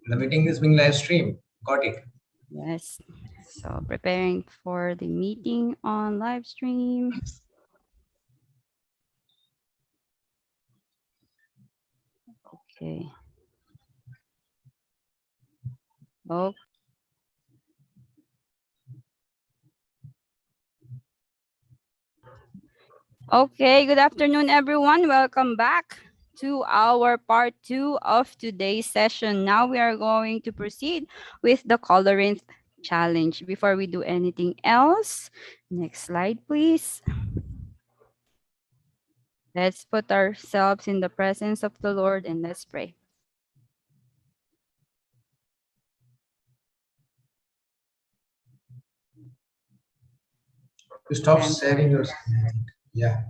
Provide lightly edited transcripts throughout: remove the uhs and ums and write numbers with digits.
The meeting is being live streamed. Got it. Yes. So preparing for the meeting on live stream. Okay. Oh. Okay, good afternoon, everyone. Welcome back to our part two of today's session. Now we are going to proceed with the Colorant challenge. Before we do anything else, next slide, please. Let's put ourselves in the presence of the Lord and let's pray. You stop I'm sharing sorry. your screen. Yeah.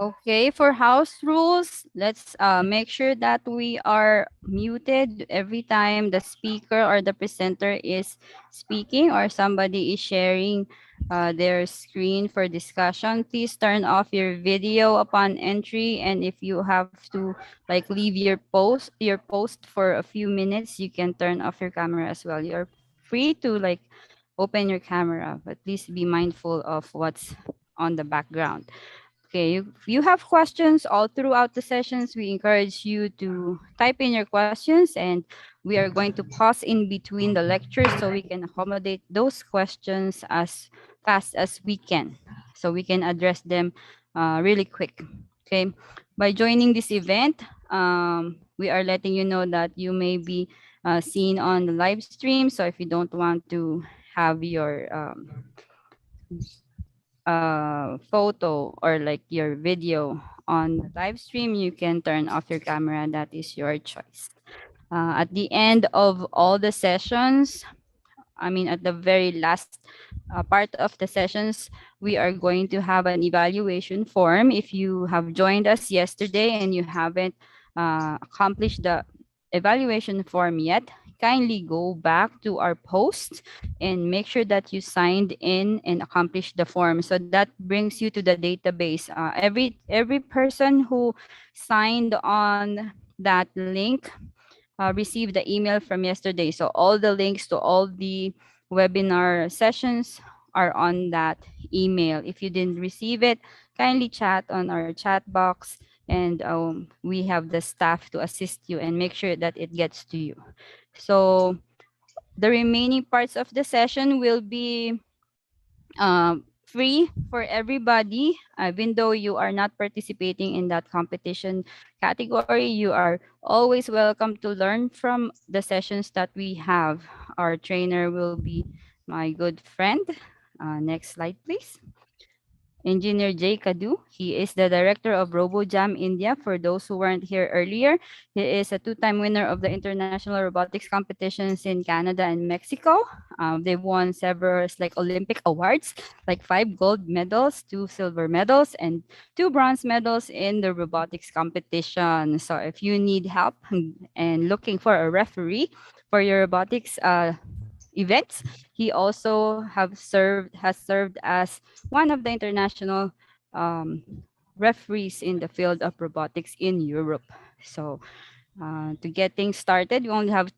Okay, for house rules, let's make sure that we are muted every time the speaker or the presenter is speaking or somebody is sharing their screen for discussion. Please turn off your video upon entry, and if you have to like leave your post for a few minutes, you can turn off your camera as well. You're free to like open your camera, but please be mindful of what's on the background. Okay, if you have questions all throughout the sessions, we encourage you to type in your questions, and we are going to pause in between the lectures so we can accommodate those questions as fast as we can, so we can address them really quick. Okay, by joining this event, we are letting you know that you may be seen on the live stream. So if you don't want to have your photo or like your video on the live stream, you can turn off your camera. That is your choice. At the end of all the sessions, I mean, at the very last part of the sessions, we are going to have an evaluation form. If you have joined us yesterday and you haven't accomplished the evaluation form yet, kindly go back to our post and make sure that you signed in and accomplished the form. So that brings you to the database. Every person who signed on that link received the email from yesterday. So all the links to all the webinar sessions are on that email. If you didn't receive it, kindly chat on our chat box, and we have the staff to assist you and make sure that it gets to you. So the remaining parts of the session will be free for everybody. Even though you are not participating in that competition category, you are always welcome to learn from the sessions that we have. Our trainer will be my good friend. Next slide, please. Engineer Jay Kadu. He is the director of RoboJam India. For those who weren't here earlier, he is a two-time winner of the international robotics competitions in Canada and Mexico. They've won several like Olympic awards, like 5 gold medals, 2 silver medals, and 2 bronze medals in the robotics competition. So if you need help and looking for a referee for your robotics events. He also has served as one of the international um, referees in the field of robotics in Europe. So to get things started, we only have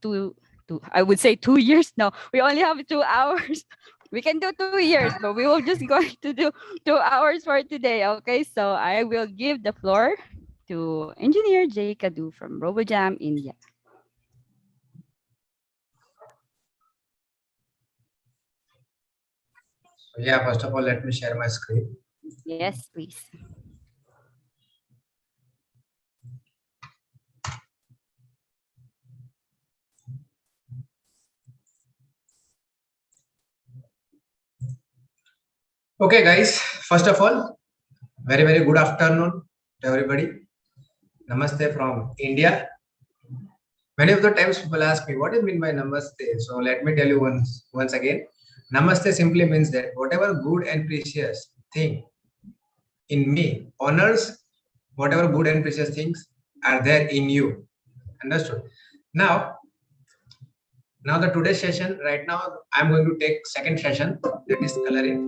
I would say 2 years. No, we only have 2 hours. We can do 2 years, but we will just going to do 2 hours for today. Okay, so I will give the floor to Engineer Jay Kadu from RoboJam India. So yeah, first of all, let me share my screen. Yes, please. Okay, guys. First of all, very good afternoon to everybody. Namaste from India. Many of the times people ask me, what do you mean by namaste? So let me tell you once again. Namaste simply means that whatever good and precious thing in me honors whatever good and precious things are there in you. Understood? Now the today's session, right now, I'm going to take second session, that is coloring.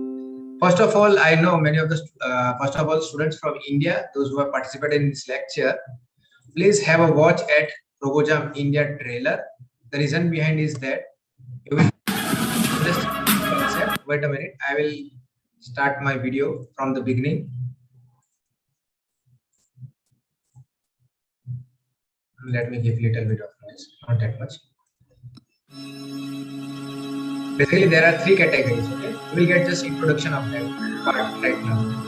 First of all, I know many of the students from India, those who have participated in this lecture, please have a watch at RoboJam India trailer. The reason behind is that you will just concept. Wait a minute, I will start my video from the beginning. Let me give little bit of noise, not that much. Basically, there are three categories. Okay, we will get just introduction of that part right now.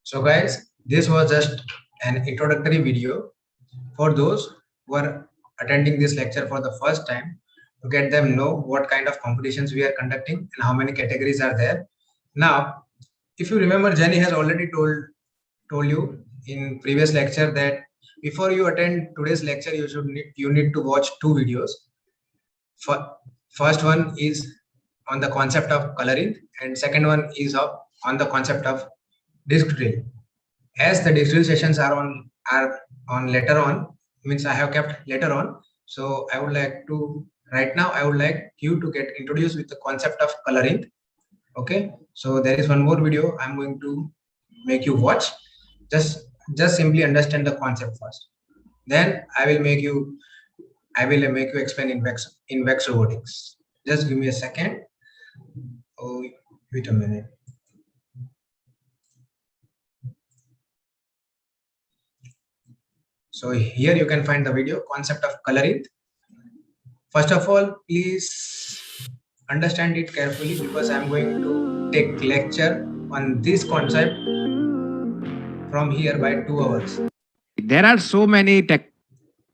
So guys, this was just an introductory video for those who are attending this lecture for the first time, to get them know what kind of competitions we are conducting and how many categories are there. Now, if you remember, Jenny has already told you in previous lecture that before you attend today's lecture, you need to watch two videos. First one is on the concept of coloring, and second one is on the concept of disc drill. As the digital sessions are on later on, means I have kept later on. So I would like to right now I would like you to get introduced with the concept of coloring. Okay, so there is one more video I'm going to make you watch. Just simply understand the concept first. Then I will make you explain in Vex robotics. Just give me a second. Oh, wait a minute. So here you can find the video concept of coloring. First of all, please understand it carefully because I'm going to take lecture on this concept from here by 2 hours. There are so many tech.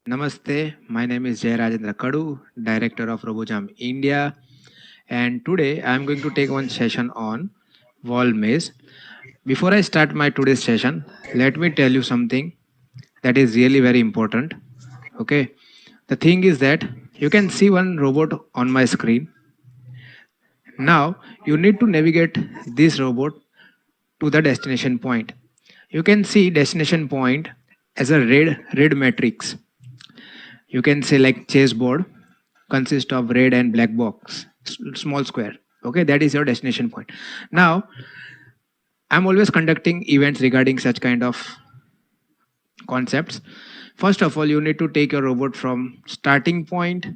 Namaste, my name is Jay Rajendra Kadu, Director of RoboJam India, and today I am going to take one session on wall maze. Before I start my today's session, let me tell you something that is really very important. Okay, the thing is that you can see one robot on my screen. Now you need to navigate this robot to the destination point. You can see destination point as a red matrix. You can say like chessboard consists of red and black box, small square. Okay, that is your destination point. Now I'm always conducting events regarding such kind of concepts. First of all, you need to take your robot from starting point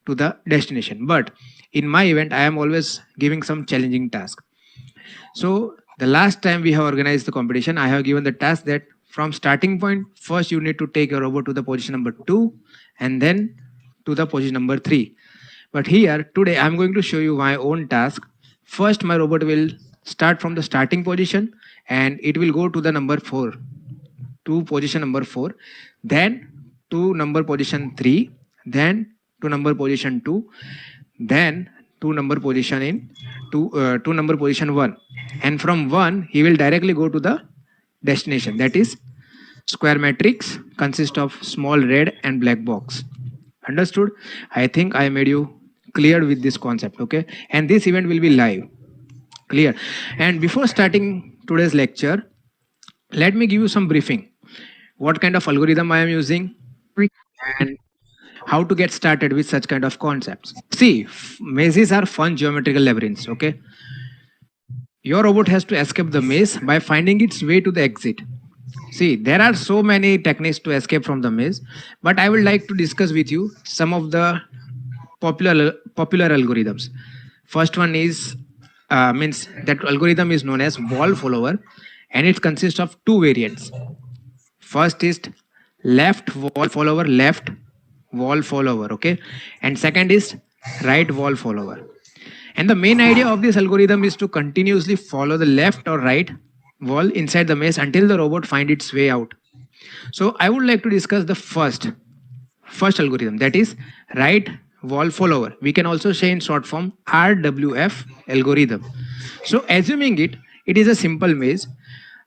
to the destination. But in my event, I am always giving some challenging task. So the last time we have organized the competition, I have given the task that from starting point, first you need to take your robot to the position number 2 and then to the position number 3. But here today I'm going to show you my own task. First my robot will start from the starting position and it will go to the number 4, to position number 4, then to number position 3, then to number position 2, then to number position in to number position 1, and from 1 he will directly go to the destination, that is square matrix consists of small red and black box. Understood? I think I made you clear with this concept. Okay, and this event will be live. Clear? And before starting today's lecture, let me give you some briefing. What kind of algorithm I am using and how to get started with such kind of concepts. See, mazes are fun geometrical labyrinths. Okay, your robot has to escape the maze by finding its way to the exit. See, there are so many techniques to escape from the maze, but I would like to discuss with you some of the popular algorithms. First one is means that algorithm is known as wall follower, and it consists of two variants. First is left wall follower, okay, and second is right wall follower. And the main idea of this algorithm is to continuously follow the left or right wall inside the maze until the robot find its way out. So I would like to discuss the first algorithm, that is right wall follower. We can also say in short form RWF algorithm. So assuming it is a simple maze,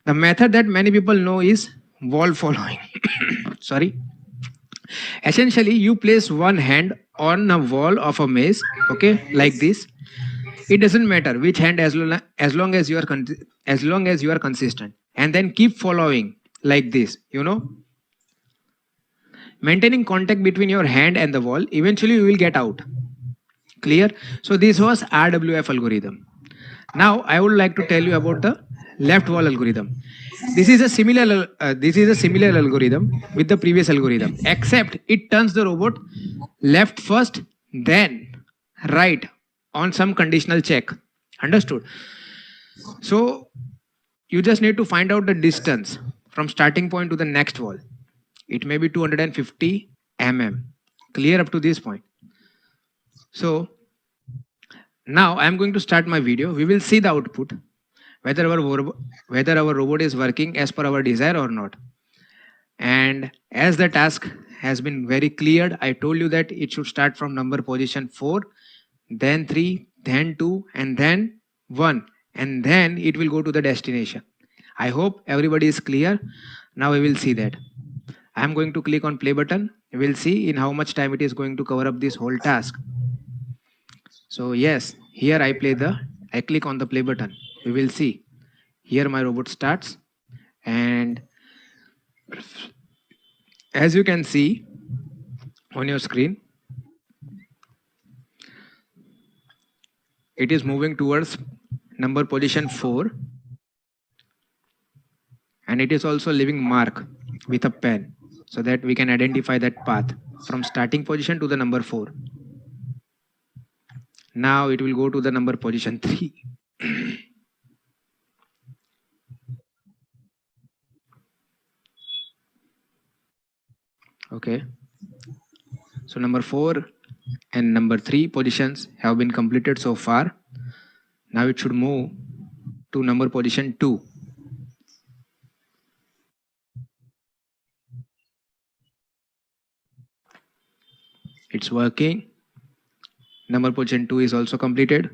the method that many people know is wall following. Sorry. Essentially, you place one hand on a wall of a maze, okay, like this. It doesn't matter which hand, as long as you are as long as you are consistent, and then keep following like this. Maintaining contact between your hand and the wall. Eventually, you will get out. Clear? So this was RWF algorithm. Now I would like to tell you about the left wall algorithm. This is a similar algorithm with the previous algorithm, except it turns the robot left first, then right on some conditional check. Understood? So you just need to find out the distance from starting point to the next wall. It may be 250 mm. Clear up to this point? So now I am going to start my video. We will see the output, whether our robot is working as per our desire or not. And as the task has been very cleared, I told you that it should start from number position 4, then 3, then 2, and then 1, and then it will go to the destination. I hope everybody is clear. Now we will see that. I am going to click on play button. We will see in how much time it is going to cover up this whole task. So yes, here I click on the play button. We will see. Here my robot starts, and as you can see on your screen, it is moving towards number position 4, and it is also leaving mark with a pen so that we can identify that path from starting position to the number 4. Now it will go to the number position 3. Okay. So number 4 and number 3 positions have been completed so far. Now it should move to number position 2. It's working. Number position 2 is also completed.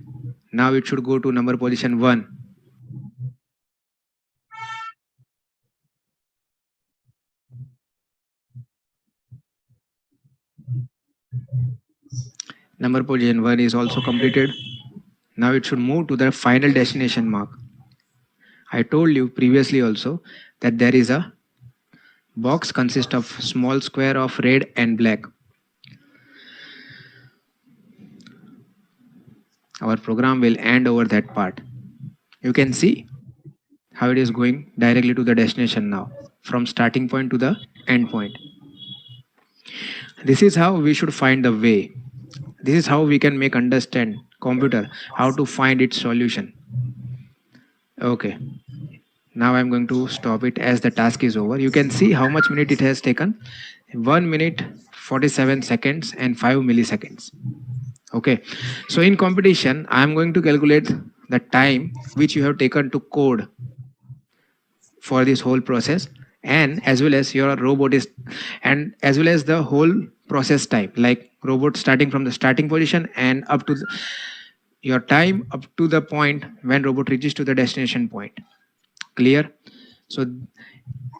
Now it should go to number position 1. Number position 1 is also completed. Now it should move to the final destination mark. I told you previously also that there is a box consists of small square of red and black. Our program will end over that part. You can see how it is going directly to the destination now, from starting point to the end point. This is how we should find the way. This is how we can make understand computer how to find its solution. Okay. Now I'm going to stop it as the task is over. You can see how much minute it has taken. 1 minute 47 seconds and 5 milliseconds. Okay. So in competition, I'm going to calculate the time which you have taken to code for this whole process, and as well as your robot is, and as well as the whole process time, like robot starting from the starting position and up to your time up to the point when robot reaches to the destination point. Clear? So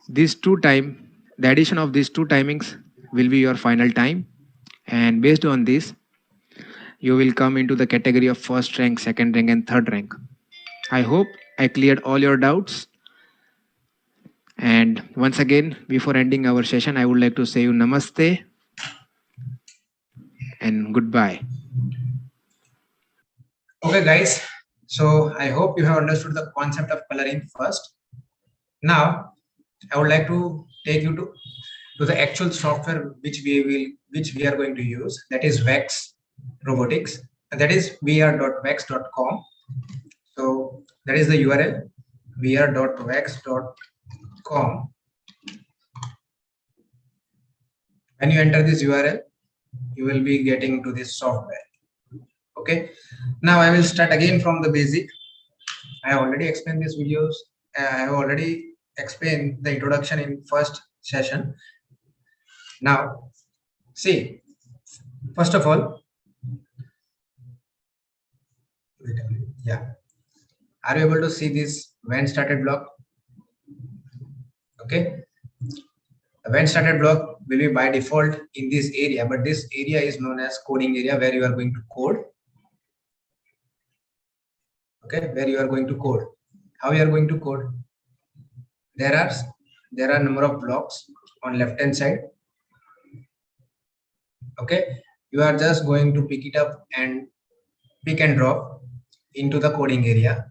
these two time, the addition of these two timings will be your final time, and based on this you will come into the category of first rank, second rank and third rank. I hope I cleared all your doubts. And once again, before ending our session, I would like to say you namaste and goodbye. Okay, guys. So I hope you have understood the concept of coloring first. Now, I would like to take you to the actual software which we are going to use. That is Vex Robotics, and that is vr.vex.com. So that is the URL, vr.vex.com. When you enter this URL, you will be getting to this software. Okay. Now I will start again from the basic. I have already explained these videos. I have already explained the introduction in first session. Now, see, first of all, yeah, are you able to see this when started block? Okay, the when started block will be by default in this area, but this area is known as coding area, where you are going to code. Okay, where you are going to code. How you are going to code? There are number of blocks on left hand side. Okay, you are just going to pick it up and pick and drop into the coding area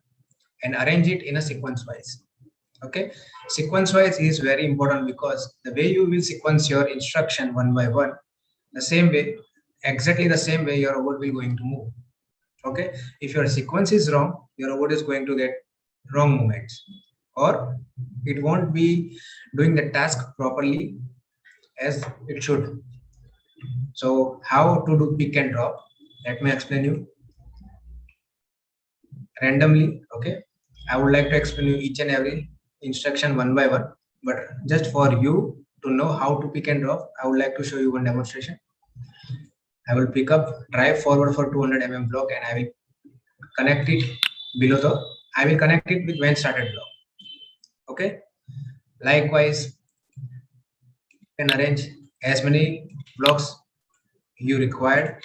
and arrange it in a sequence wise. Okay, sequence wise is very important, because the way you will sequence your instruction one by one, the same way, exactly the same way your robot will going to move. Okay, if your sequence is wrong, your robot is going to get wrong movements, or it won't be doing the task properly as it should. So how to do pick and drop? Let me explain you randomly. Okay, I would like to explain you each and every instruction one by one, but just for you to know how to pick and drop, I would like to show you one demonstration. I will pick up drive forward for 200 mm block, and I will connect it below the, I will connect it with when started block. Okay, likewise you can arrange as many blocks you required,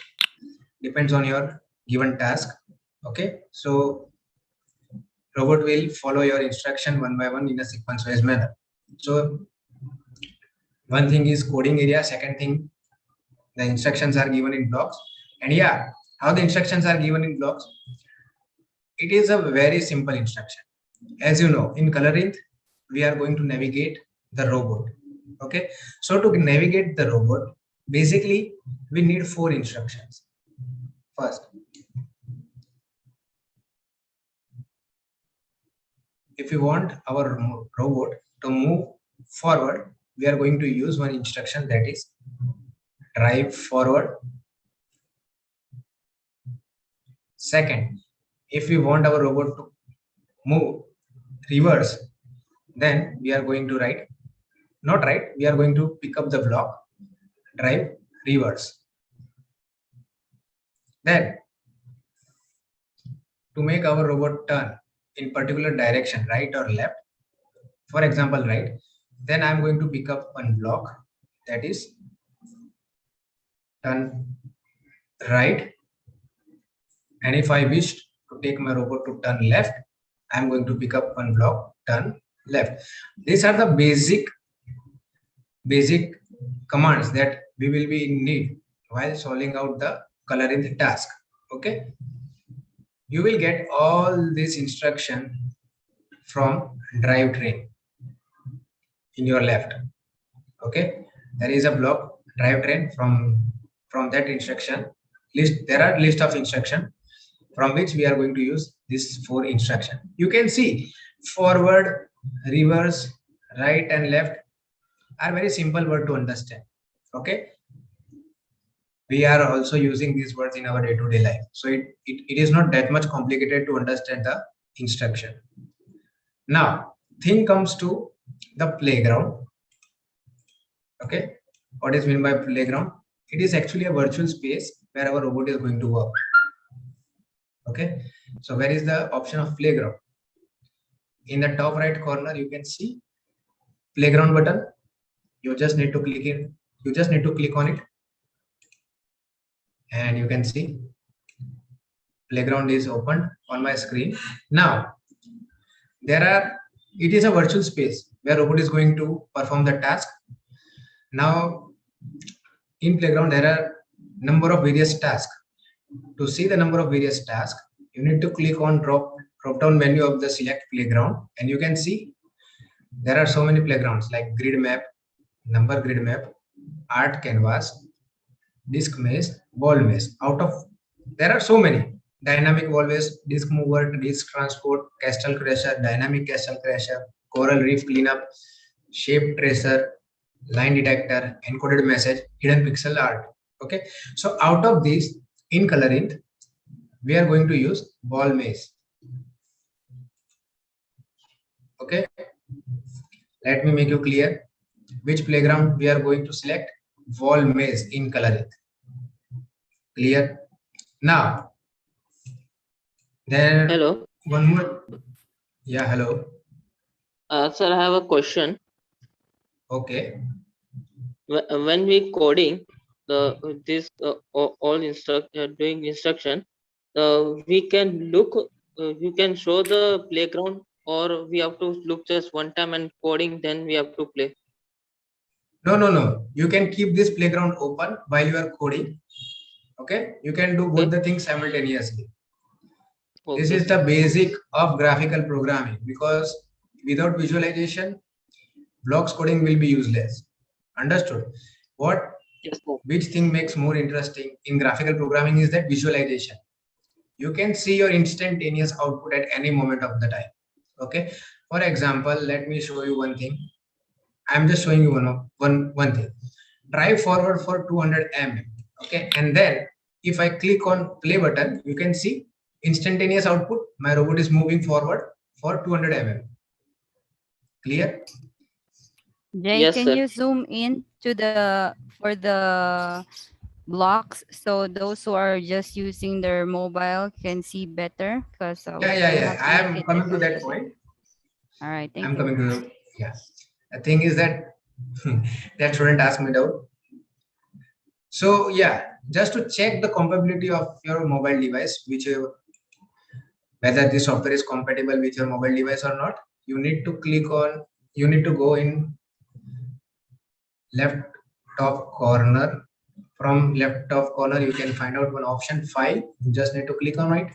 depends on your given task. Okay, so robot will follow your instruction one by one in a sequence wise manner. So one thing is coding area, second thing, the instructions are given in blocks. And yeah, how the instructions are given in blocks, it is a very simple instruction. As you know, in coloring we are going to navigate the robot. Okay, so to navigate the robot, basically we need 4 instructions. First, if we want our robot to move forward, we are going to use one instruction, that is drive forward. Second, if we want our robot to move reverse, then we are going to write, not write, we are going to pick up the block, drive reverse. Then to make our robot turn in particular direction, right or left, for example right, then I'm going to pick up one block, that is turn right. And if I wish to take my robot to turn left, I'm going to pick up one block, turn left. These are the basic commands that we will be in need while solving out the color in the task. Okay, you will get all this instruction from drivetrain in your left. Okay, there is a block drivetrain. From that instruction list, there are list of instruction from which we are going to use this 4 instruction. You can see forward, reverse, right and left are very simple word to understand. Okay, we are also using these words in our day-to-day life, so it is not that much complicated to understand the instruction. Now thing comes to the playground. Okay, what is meant by playground? It is actually a virtual space where our robot is going to work. Okay, so where is the option of playground? In the top right corner you can see playground button. You just need to click on it, and you can see playground is opened on my screen. Now it is a virtual space where robot is going to perform the task. Now in playground there are number of various tasks. To see the number of various tasks, you need to click on drop down menu of the select playground, and you can see there are so many playgrounds like grid map, number grid map, art canvas, disc maze, wall maze. There are so many: dynamic wall maze, disc mover, disc transport, castle crasher, dynamic castle crasher, coral reef cleanup, shape tracer, line detector, encoded message, hidden pixel art. Okay, so out of these, in Colorinth, we are going to use wall maze. Okay, let me make you clear which playground we are going to select. Wall maze in Colorinth. Clear? Now then Hello, one more. Yeah, hello. sir. I have a question. Okay, When we coding all doing instruction, we can look. You can show the playground, or we have to look just one time and coding. Then we have to play. no, you can keep this playground open while you are coding. Okay, you can do both Okay. the things simultaneously. This Okay. is the basic of graphical programming, because without visualization, blocks coding will be useless. Understood? Yes, sir. Which thing makes more interesting in graphical programming is that visualization. You can see your instantaneous output at any moment of the time. Okay, for example, let me show you one thing. I'm just showing you one thing. Drive forward for 200 mm. Okay, and then if I click on play button, you can see instantaneous output. My robot is moving forward for 200 mm. Clear? Jay, Yes, can sir. you zoom in to for the blocks so those who are just using their mobile can see better? Because Yeah. I am coming to that point. All right, thank I'm you. coming to the thing is that that shouldn't ask me out. So yeah, just to check the compatibility of your mobile device, whether the software is compatible with your mobile device or not, you need to go in left top corner. From left top corner, you can find out one option, file. You just need to click on it.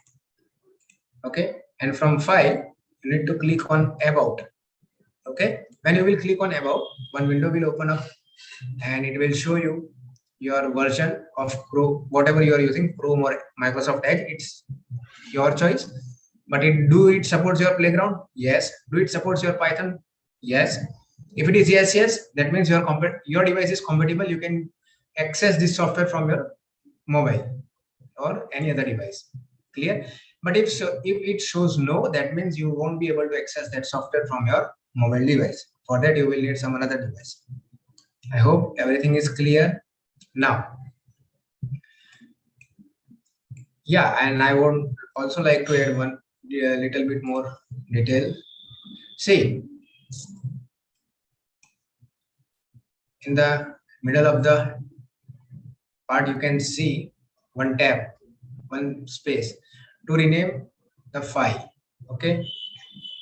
Okay, and from file, you need to click on about. Okay, when you will click on about, one window will open up and it will show you your version of Chrome, whatever you are using, Chrome or Microsoft Edge. It's your choice. But do it supports your playground? Yes. Do it supports your Python? Yes. If it is yes, that means your device is compatible. You can access this software from your mobile or any other device. Clear? But if it shows no, that means you won't be able to access that software from your mobile device. For that, you will need some another device. I hope everything is clear now. Yeah, and I would also like to add one little bit more detail. See, in the middle of the part, you can see one tab, one space to rename the file. Okay,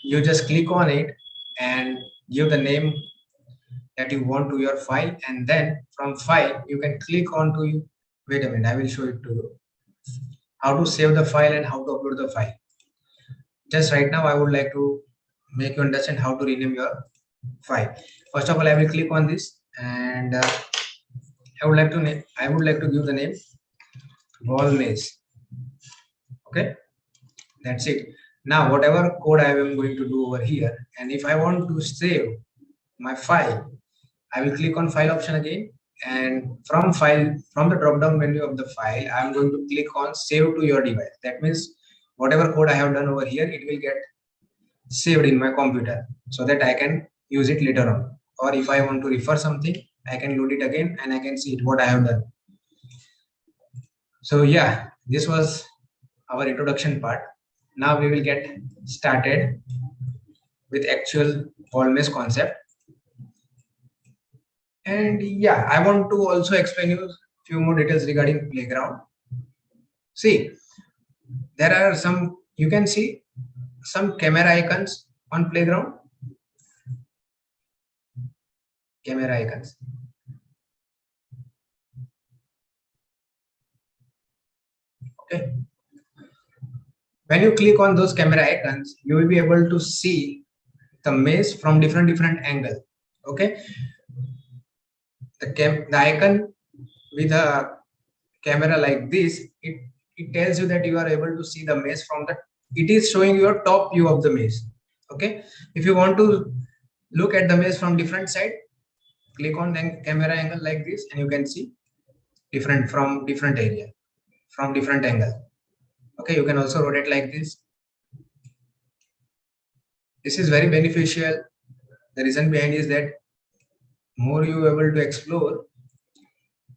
you just click on it and give the name that you want to your file, and then from file you can click on to. Wait a minute, I will show it to you how to save the file and how to upload the file. Just right now, I would like to make you understand how to rename your file. First of all, I will click on this, and I would like to give the name wall maze. Okay, that's it. Now, whatever code I am going to do over here, and if I want to save my file, I will click on file option again, and from the drop down menu of the file, I am going to click on save to your device. That means whatever code I have done over here, it will get saved in my computer so that I can use it later on. Or if I want to refer something, I can load it again and I can see it, what I have done. So yeah, this was our introduction part. Now we will get started with actual wall maze concept. And yeah, I want to also explain you few more details regarding playground. See, there are some, you can see some camera icons on playground. Camera icons. Okay. When you click on those camera icons, you will be able to see the maze from different angle. Okay. The icon with a camera like this, it tells you that you are able to see the maze from the, it is showing your top view of the maze. Okay. If you want to look at the maze from different side, click on the camera angle like this, and you can see from different area, from different angle. Okay, you can also rotate like this. This is very beneficial. The reason behind is that more you are able to explore,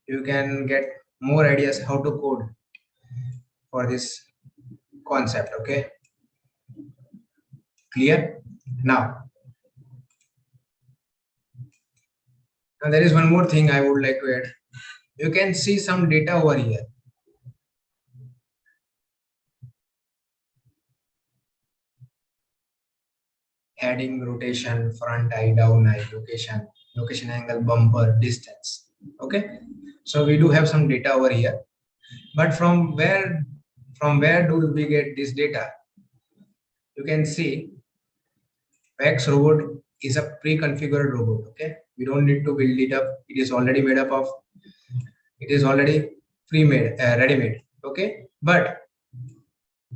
you can get more ideas how to code for this concept. Okay, clear? Now there is one more thing I would like to add. You can see some data over here. Heading, rotation, front eye, down eye, location angle, bumper, distance. Okay, so we do have some data over here, but from where do we get this data? You can see Vex robot is a pre-configured robot. Okay, we don't need to build it up. It is already made up of, it is already pre-made, ready-made. Okay, but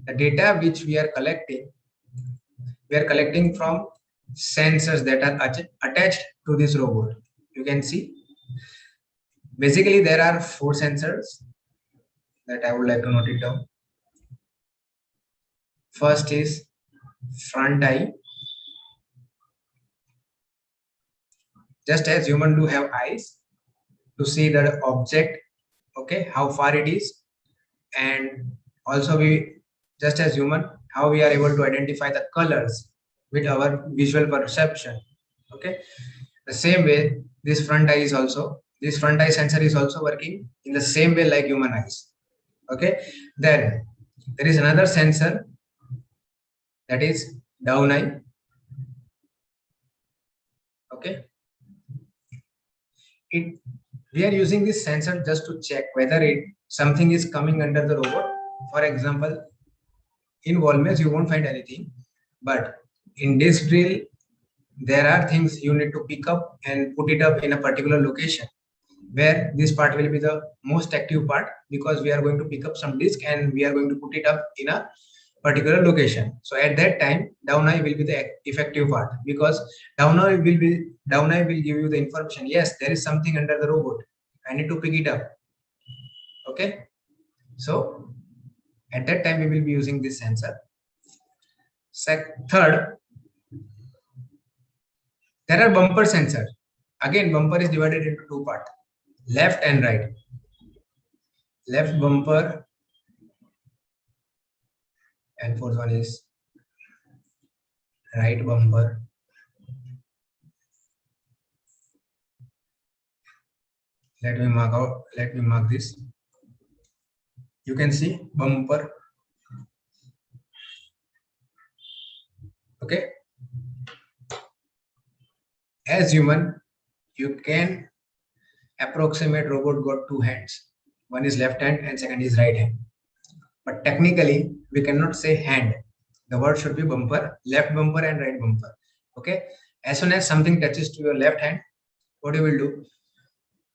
the data which we are collecting from sensors that are attached to this robot. You can see basically there are 4 sensors that I would like to note it down. First is front eye. Just as human do have eyes to see the object, okay, how far it is, and also we, just as human, how we are able to identify the colors with our visual perception. Okay, the same way this front eye sensor is also working in the same way like human eyes. Okay, then there is another sensor, that is down eye. Okay, we are using this sensor just to check whether something is coming under the robot. For example, in wall maze you won't find anything, but in this drill there are things you need to pick up and put it up in a particular location, where this part will be the most active part, because we are going to pick up some disk and we are going to put it up in a particular location. So at that time, down eye will be the effective part, because down eye will give you the information. Yes, there is something under the robot. I need to pick it up. Okay. So at that time, we will be using this sensor. Third, there are bumper sensors. Again, bumper is divided into two parts, left and right. Left bumper, and fourth one is right bumper. Let me mark this. You can see bumper. Okay. As human, you can approximate robot got two hands. One is left hand and second is right hand. But technically, we cannot say hand. The word should be bumper, left bumper and right bumper. Okay. As soon as something touches to your left hand, what you will do?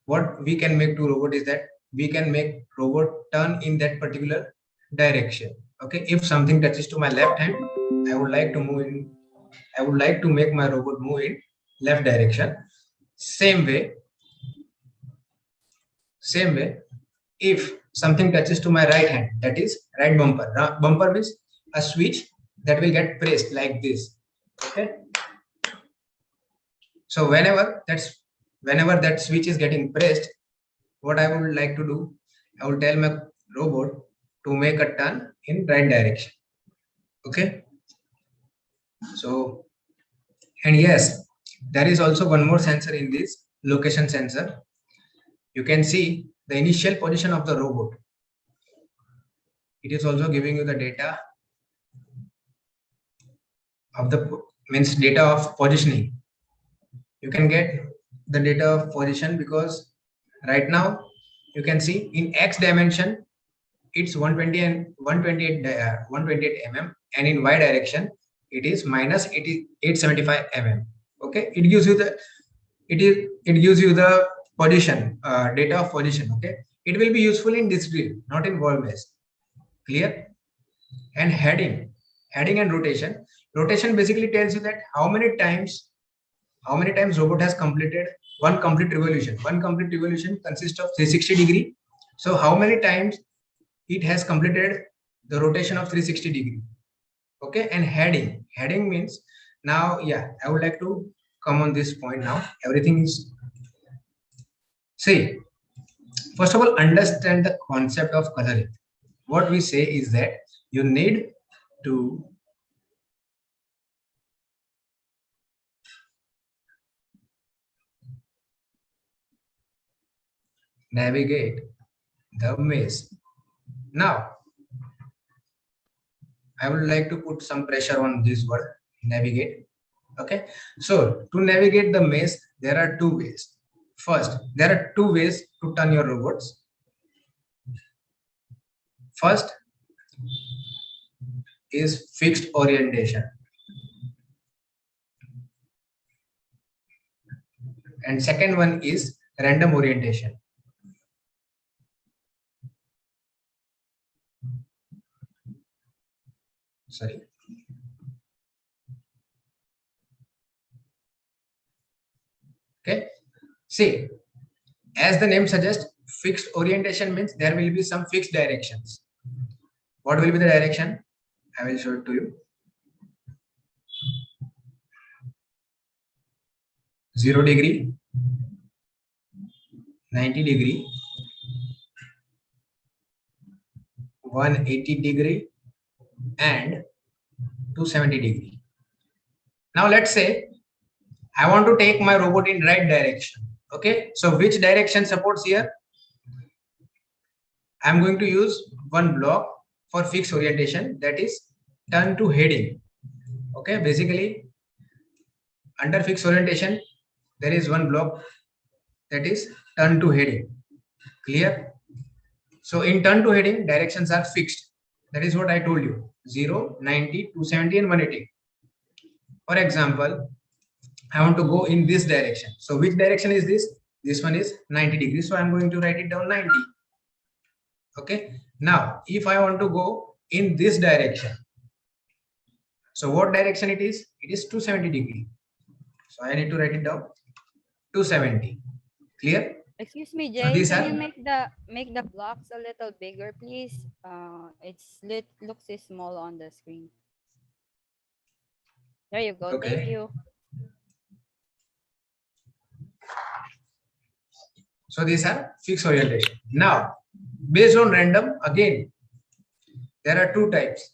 What we can make to robot is that we can make robot turn in that particular direction. Okay. If something touches to my left hand, I would like to make my robot move in left direction. Same way, if something touches to my right hand, that is right bumper. Bumper means a switch that will get pressed like this. Okay. So whenever that switch is getting pressed, what I would like to do, I will tell my robot to make a turn in right direction. Okay. So, and yes, there is also one more sensor in this, location sensor. You can see the initial position of the robot. It is also giving you the data of data of positioning. You can get the data of position because right now you can see in X dimension it's 120 and 128 mm, and in Y direction it is minus 875 mm. Okay, it gives you the position, data of position. Okay, it will be useful in this drill, not in wall mesh. Clear? And heading and rotation. Rotation basically tells you that how many times robot has completed one complete revolution. One complete revolution consists of 360 degree. So how many times it has completed the rotation of 360 degree. Okay, and heading means, now I would like to come on this point now. Everything is, see, first of all, understand the concept of coloring. What we say is that you need to navigate the maze. Now, I would like to put some pressure on this word, navigate. Okay, so to navigate the maze, there are two ways. First, there are two ways to turn your robots. First is fixed orientation, and second one is random orientation. Sorry. Okay, see, as the name suggests, fixed orientation means there will be some fixed directions. What will be the direction? I will show it to you. 0 degree, 90 degree, 180 degree, and 270 degree. Now let's say I want to take my robot in right direction. Okay, so which direction supports here? I'm going to use one block for fixed orientation, that is turn to heading. Okay, basically under fixed orientation there is one block, that is turn to heading. Clear? So in turn to heading, directions are fixed. That is what I told you, 0, 90, 270 and 180. For example, I want to go in this direction. So which direction is this? This one is 90 degrees. So I'm going to write it down 90. Okay. Now, if I want to go in this direction, So what direction it is? It is 270 degree. So I need to write it down. 270. Clear? Excuse me, So Jay. these Can you are make the blocks a little bigger, please? Looks small on the screen. There you go. Thank okay. you. So these are fixed orientation. Now, based on random, again, there are two types.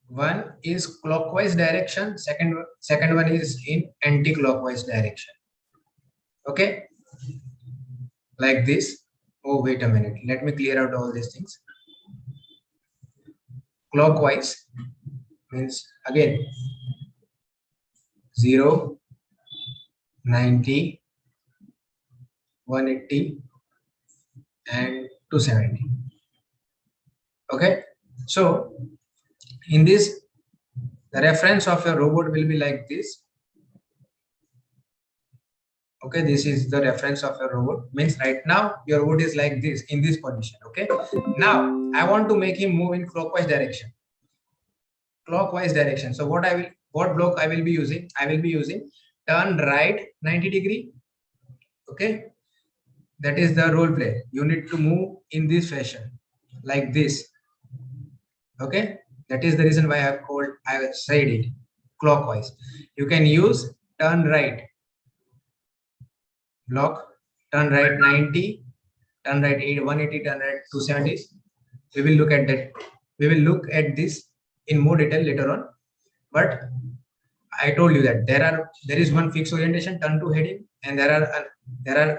One is clockwise direction, second one is in anti-clockwise direction. Okay, like this. Oh, wait a minute. Let me clear out all these things. Clockwise means again 0, 90, 180 and 270. Okay, so in this, the reference of your robot will be like this. Okay, this is the reference of your robot. Means right now your robot is like this, in this position. Okay, now I want to make him move in clockwise direction. Clockwise direction. So what block I will be using? I will be using turn right 90 degree. Okay, that is the role play. You need to move in this fashion, like this. Okay, that is the reason why I said it clockwise. You can use turn right block, turn right 90, turn right 180, turn right 270. We will look at that. We will look at this in more detail later on. But I told you that there is one fixed orientation, turn to heading, and there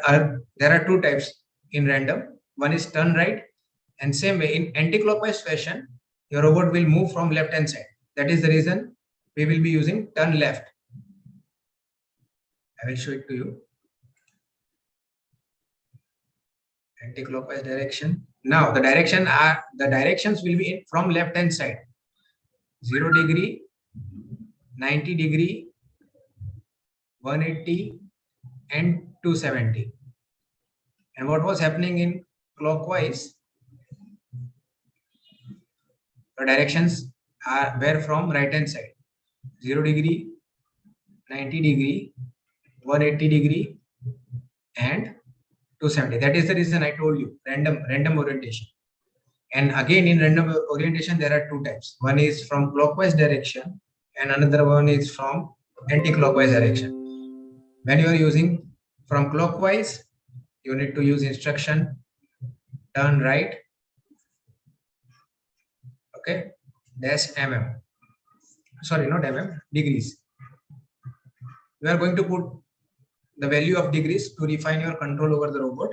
are two types in random. One is turn right, and same way in anti-clockwise fashion, your robot will move from left hand side. That is the reason we will be using turn left. I will show it to you. Anti-clockwise direction. Now the directions will be from left hand side. 0 degree, 90 degree, 180 and 270. And what was happening in clockwise? The directions were from right hand side. 0 degree, 90 degree, 180 degree and 270. That is the reason I told you random orientation. And again in random orientation there are two types. One is from clockwise direction and another one is from anti-clockwise direction. When you are using from clockwise, you need to use instruction turn right, okay, dash mm. Sorry, not mm, degrees. You are going to put the value of degrees to refine your control over the robot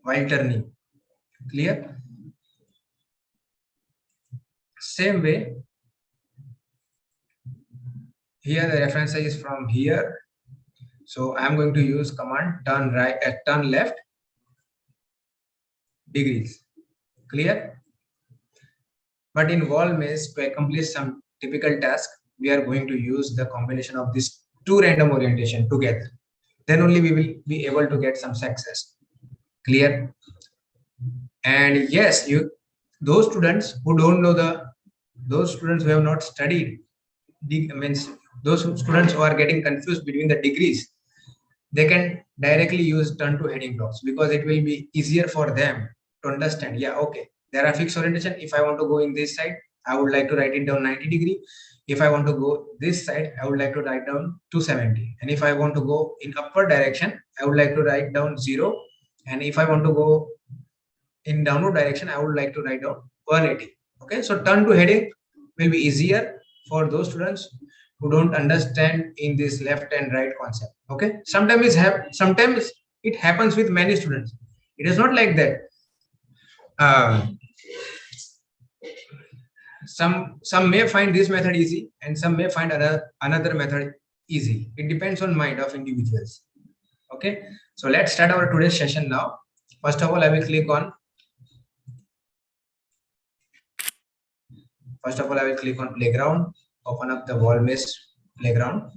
while turning. Clear? Same way, here the reference is from here. So I am going to use command turn right, turn left degrees. Clear? But in wall maze, to accomplish some typical task, we are going to use the combination of these two random orientation together. Then only we will be able to get some success. Clear? And yes, those students who don't know those students who have not studied, means those students who are getting confused between the degrees, they can directly use turn to heading blocks because it will be easier for them to understand. Yeah, okay, there are fixed orientation. If I want to go in this side, I would like to write it down 90 degree. If I want to go this side, I would like to write down 270. And if I want to go in upward direction, I would like to write down 0. And if I want to go in downward direction, I would like to write down 180. Okay, so turn to heading will be easier for those students who don't understand in this left and right concept. Okay, sometimes it happens with many students. It is not like that. Some may find this method easy and some may find another method easy. It depends on mind of individuals. Okay, so let's start our today's session now. First of all, I will click on playground, open up the wall maze playground.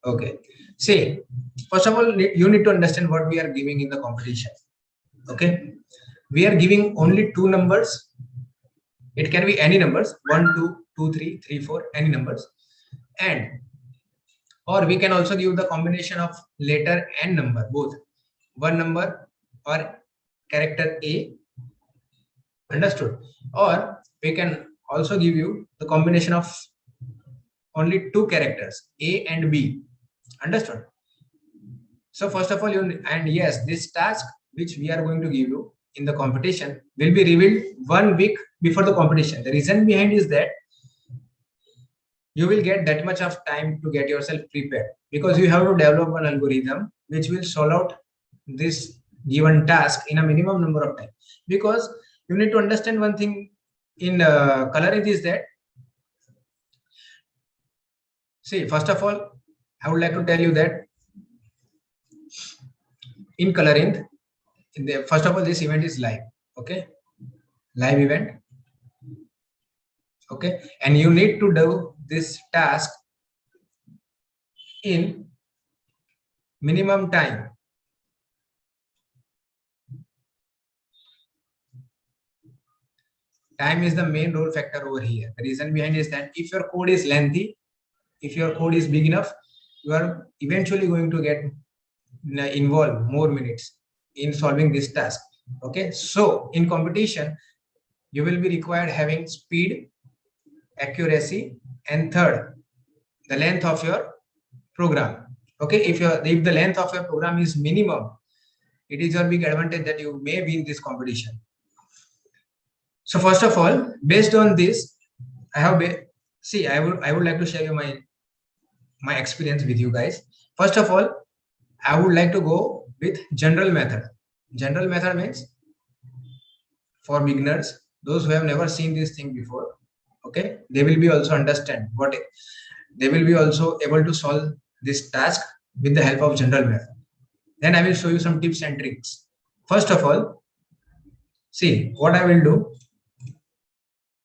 Okay, see, first of all, you need to understand what we are giving in the competition. Okay, we are giving only two numbers. It can be any numbers, 1, 2, 2, 3, 3, 4, any numbers. And or we can also give the combination of letter and number, both one number or character A, understood? Or we can also give you the combination of only two characters, A and B, understood? So first of all, and yes, this task which we are going to give you in the competition will be revealed 1 week before the competition. The reason behind is that you will get that much of time to get yourself prepared, because you have to develop an algorithm which will solve out this given task in a minimum number of time. Because you need to understand one thing in Colorinth is that, see, first of all, I would like to tell you that in Colorinth, first of all, this event is live, okay? Live event, okay? And you need to do this task in minimum time. Time is the main role factor over here. The reason behind is that if your code is lengthy, if your code is big enough, you are eventually going to get involved more minutes in solving this task. Okay, so in competition, you will be required having speed, accuracy, and third, the length of your program. Okay, if the length of your program is minimum, it is your big advantage that you may win this competition. So first of all, based on this, I would like to share you my experience with you guys. First of all, I would like to go with general method. General method means for beginners, those who have never seen this thing before, okay, they will be also understand they will be also able to solve this task with the help of general method. Then I will show you some tips and tricks. First of all, see what I will do.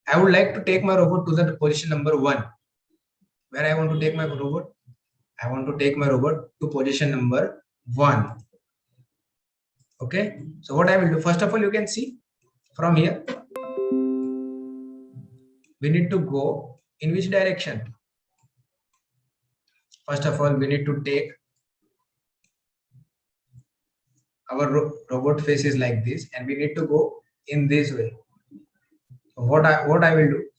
I would like to take my robot to the position number 1. Where I want to take my robot? I want to take my robot to position number 1. Okay. So what I will do, first of all, you can see from here, we need to go in which direction? First of all, we need to take our robot face is like this, and we need to go in this way. So what I will do,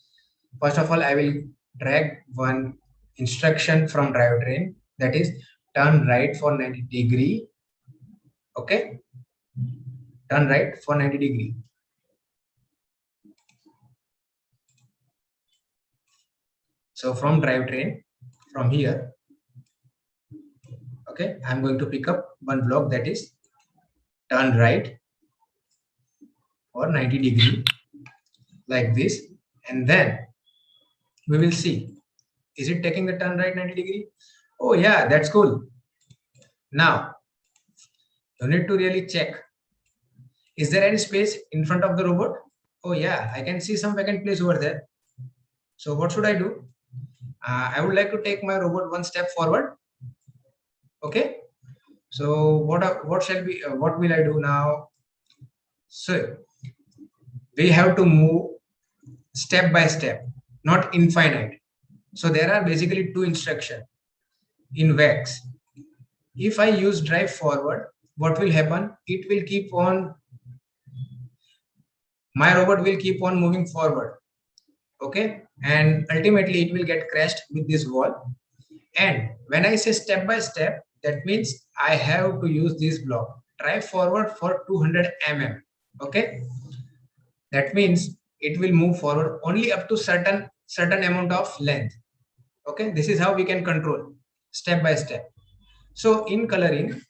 first of all, I will drag one instruction from drivetrain, that is turn right for 90 degree. Okay, turn right for 90 degree. So from drivetrain, from here, okay, I'm going to pick up one block, that is turn right for 90 degree, like this, and then we will see, is it taking the turn right 90 degree? Oh yeah, that's cool. Now you need to really check, is there any space in front of the robot? Oh yeah, I can see some vacant place over there. So what should I do? I would like to take my robot one step forward. Okay, so what will I do now? So we have to move step by step, not infinite. So there are basically two instructions in VAX. If I use drive forward, what will happen? It will keep on, my robot will keep on moving forward. Okay, and ultimately it will get crashed with this wall. And when I say step by step, that means I have to use this block, drive forward for 200 mm. Okay, that means it will move forward only up to certain amount of length. Okay, this is how we can control step by step. So in coloring,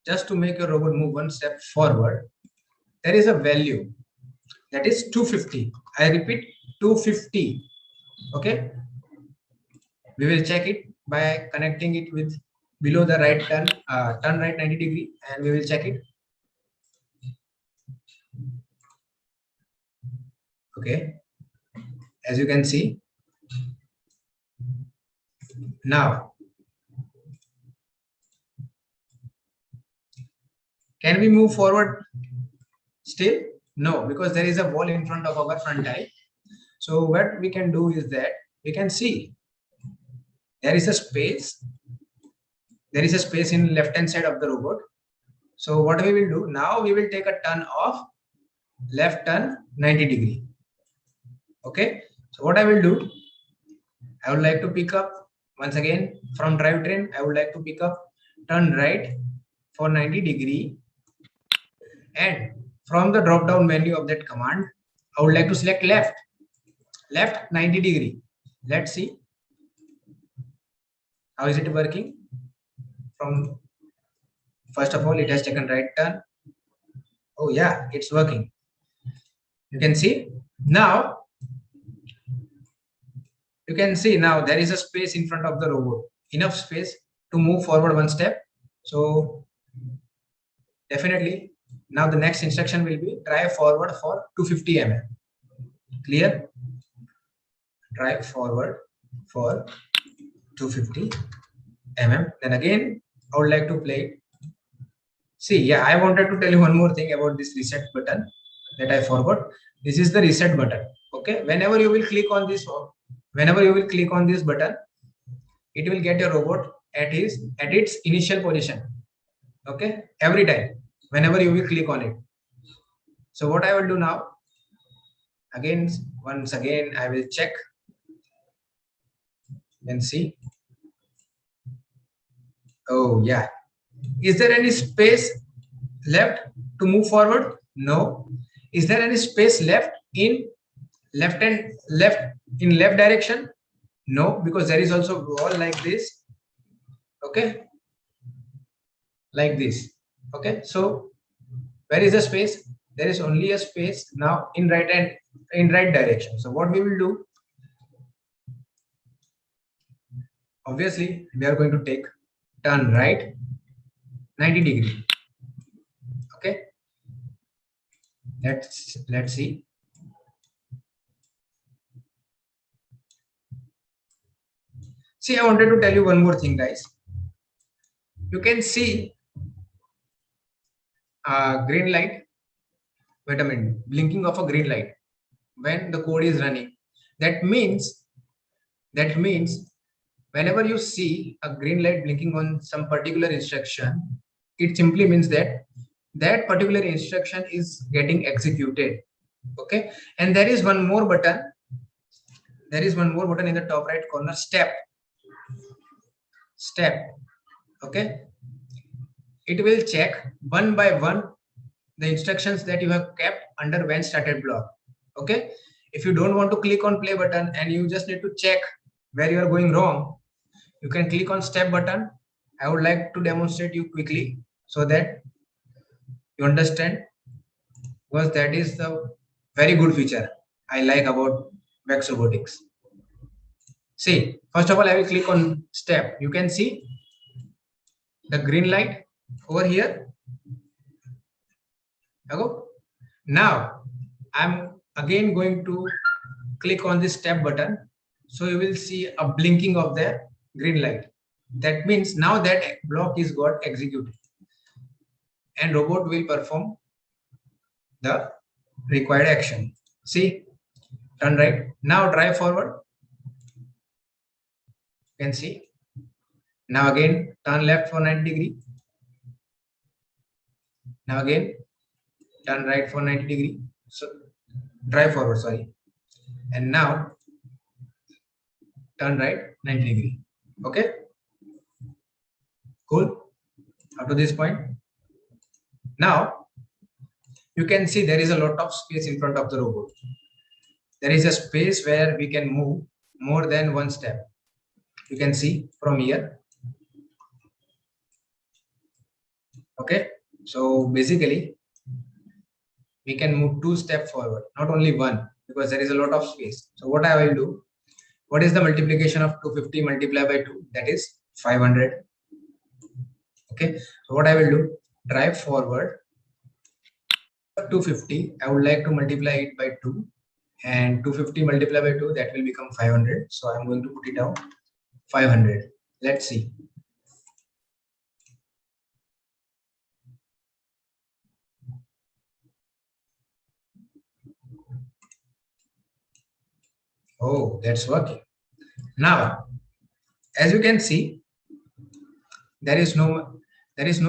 just to make your robot move one step forward, there is a value, that is 250. I repeat, 250. Okay, we will check it by connecting it with below the right turn right 90 degree, and we will check it. Okay, as you can see, now can we move forward Still no, because there is a wall in front of our front eye. So what we can do is that we can see there is a space. There is a space in left hand side of the robot. So what we will do now, we will take a turn of left turn 90 degree. Okay. So what I will do, I would like to pick up once again from drivetrain. I would like to pick up turn right for 90 degree, and from the drop down menu of that command, I would like to select left 90 degree. Let's see how is it working. From first of all, it has taken right turn. Oh yeah, it's working. You can see now. You can see now there is a space in front of the robot, enough space to move forward one step. So definitely now the next instruction will be drive forward for 250 mm. Clear? Drive forward for 250 mm. Then again, I would like to play it. See, yeah, I wanted to tell you one more thing about this reset button that I forgot. This is the reset button. Okay, whenever you will click on this button, it will get your robot at its initial position. Okay, every time whenever you will click on it. So what I will do now, once again I will check and see. Oh yeah, is there any space left to move forward? No. Is there any space left in left direction? No, because there is also wall like this. Okay, like this. Okay, so where is the space? There is only a space now in right direction. So what we will do, obviously we are going to take turn right 90 degree. Okay, let's see. See, I wanted to tell you one more thing, guys. You can see green light. Wait a minute, blinking of a green light when the code is running. That means whenever you see a green light blinking on some particular instruction, it simply means that that particular instruction is getting executed. Okay, and there is one more button. There is one more button in the top right corner, step. Okay, it will check one by one the instructions that you have kept under when started block. Okay, if you don't want to click on play button and you just need to check where you are going wrong, you can click on step button. I would like to demonstrate you quickly so that you understand, because that is the very good feature I like about Vex Robotics. See, first of all, I will click on step. You can see the green light over here. Okay. Now I'm again going to click on this step button. So you will see a blinking of the green light. That means now that block is got executed and robot will perform the required action. See, turn right. Now drive forward. You can see. Now again turn left for 90 degree. Now again turn right for 90 degree. So drive forward, sorry. And now turn right 90 degree. Okay. Cool. Up to this point. Now you can see there is a lot of space in front of the robot. There is a space where we can move more than one step. You can see from here. Okay. So basically we can move 2 steps forward, not only one, because there is a lot of space. So what I will do, what is the multiplication of 250 multiplied by 2? That is 500. Okay, so what I will do, drive forward 250. I would like to multiply it by 2, and 250 multiplied by 2, that will become 500. So I'm going to put it down 500. Let's see. Oh, that's working. Now, as you can see, there is no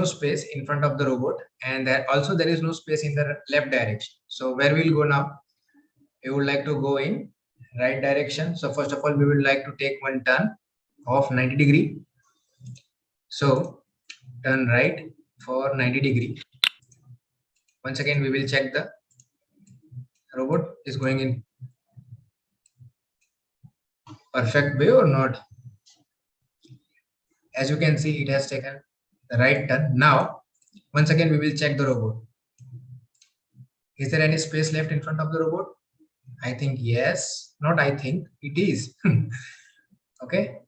space in front of the robot, and there is no space in the left direction. So where we'll go now? We would like to go in right direction. So first of all, we would like to take one turn of 90 degree. So turn right for 90 degree. Once again, we will check the robot is going in perfect way or not. As you can see, it has taken the right turn. Now, once again, we will check the robot. Is there any space left in front of the robot? I think yes. Not I think, it is. Okay.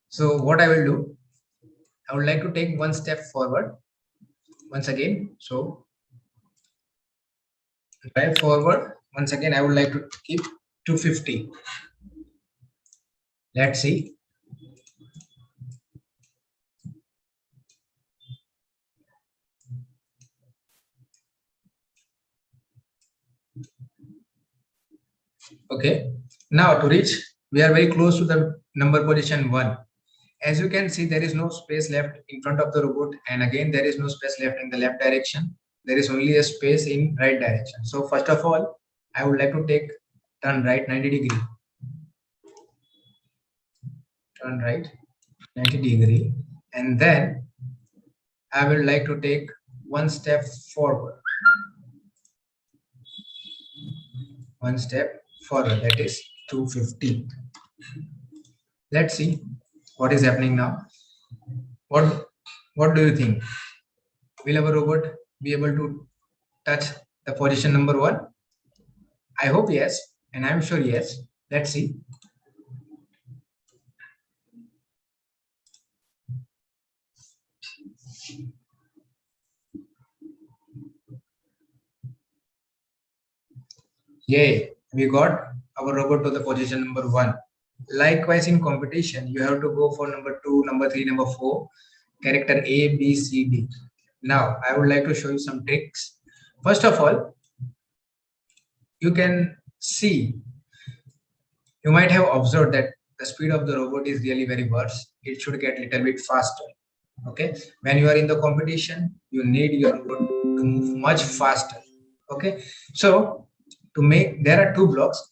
So what I will do, I would like to take one step forward once again. So drive forward. Once again, I would like to keep 250. Let's see. Okay. Now to reach, we are very close to the number position 1. As you can see, there is no space left in front of the robot, and again there is no space left in the left direction. There is only a space in right direction. So first of all, I would like to take turn right 90 degree. Turn right 90 degree, and then I would like to take one step forward. One step forward, that is 250. Let's see what is happening now. What do you think? Will our robot be able to touch the position number 1? I hope yes, and I'm sure yes. Let's see. Yay, we got our robot to the position number 1. Likewise, in competition, you have to go for number 2, number 3, number 4, character A, B, C, D. Now, I would like to show you some tricks. First of all, you can see, you might have observed that the speed of the robot is really very worse. It should get a little bit faster. Okay, when you are in the competition, you need your robot to move much faster. Okay, so to make, there are 2 blocks.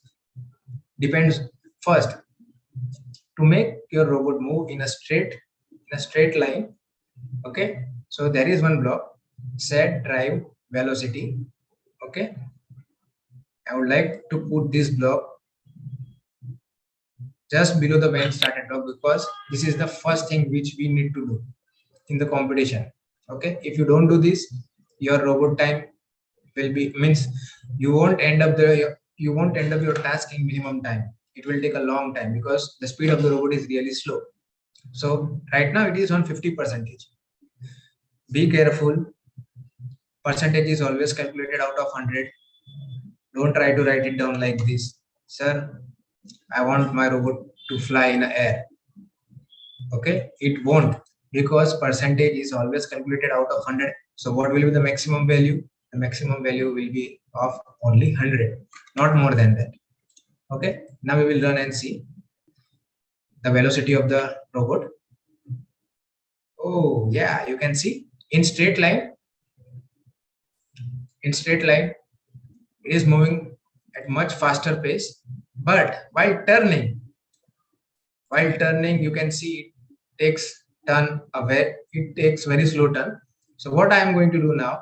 Depends. First, to make your robot move in a straight line. Okay, so there is one block, set drive velocity. Okay, I would like to put this block just below the when started block, because this is the first thing which we need to do in the competition. Okay, if you don't do this, your robot time will be, means you won't end up your task in minimum time. It will take a long time because the speed of the robot is really slow. So right now it is on 50%. Be careful. Percentage is always calculated out of 100. Don't try to write it down like this. Sir, I want my robot to fly in the air. Okay, it won't, because percentage is always calculated out of 100. So what will be the maximum value? The maximum value will be of only 100, not more than that. Okay, now we will run and see the velocity of the robot. Oh yeah, you can see in straight line, it is moving at much faster pace, but while turning, you can see it takes very slow turn. So what I am going to do now,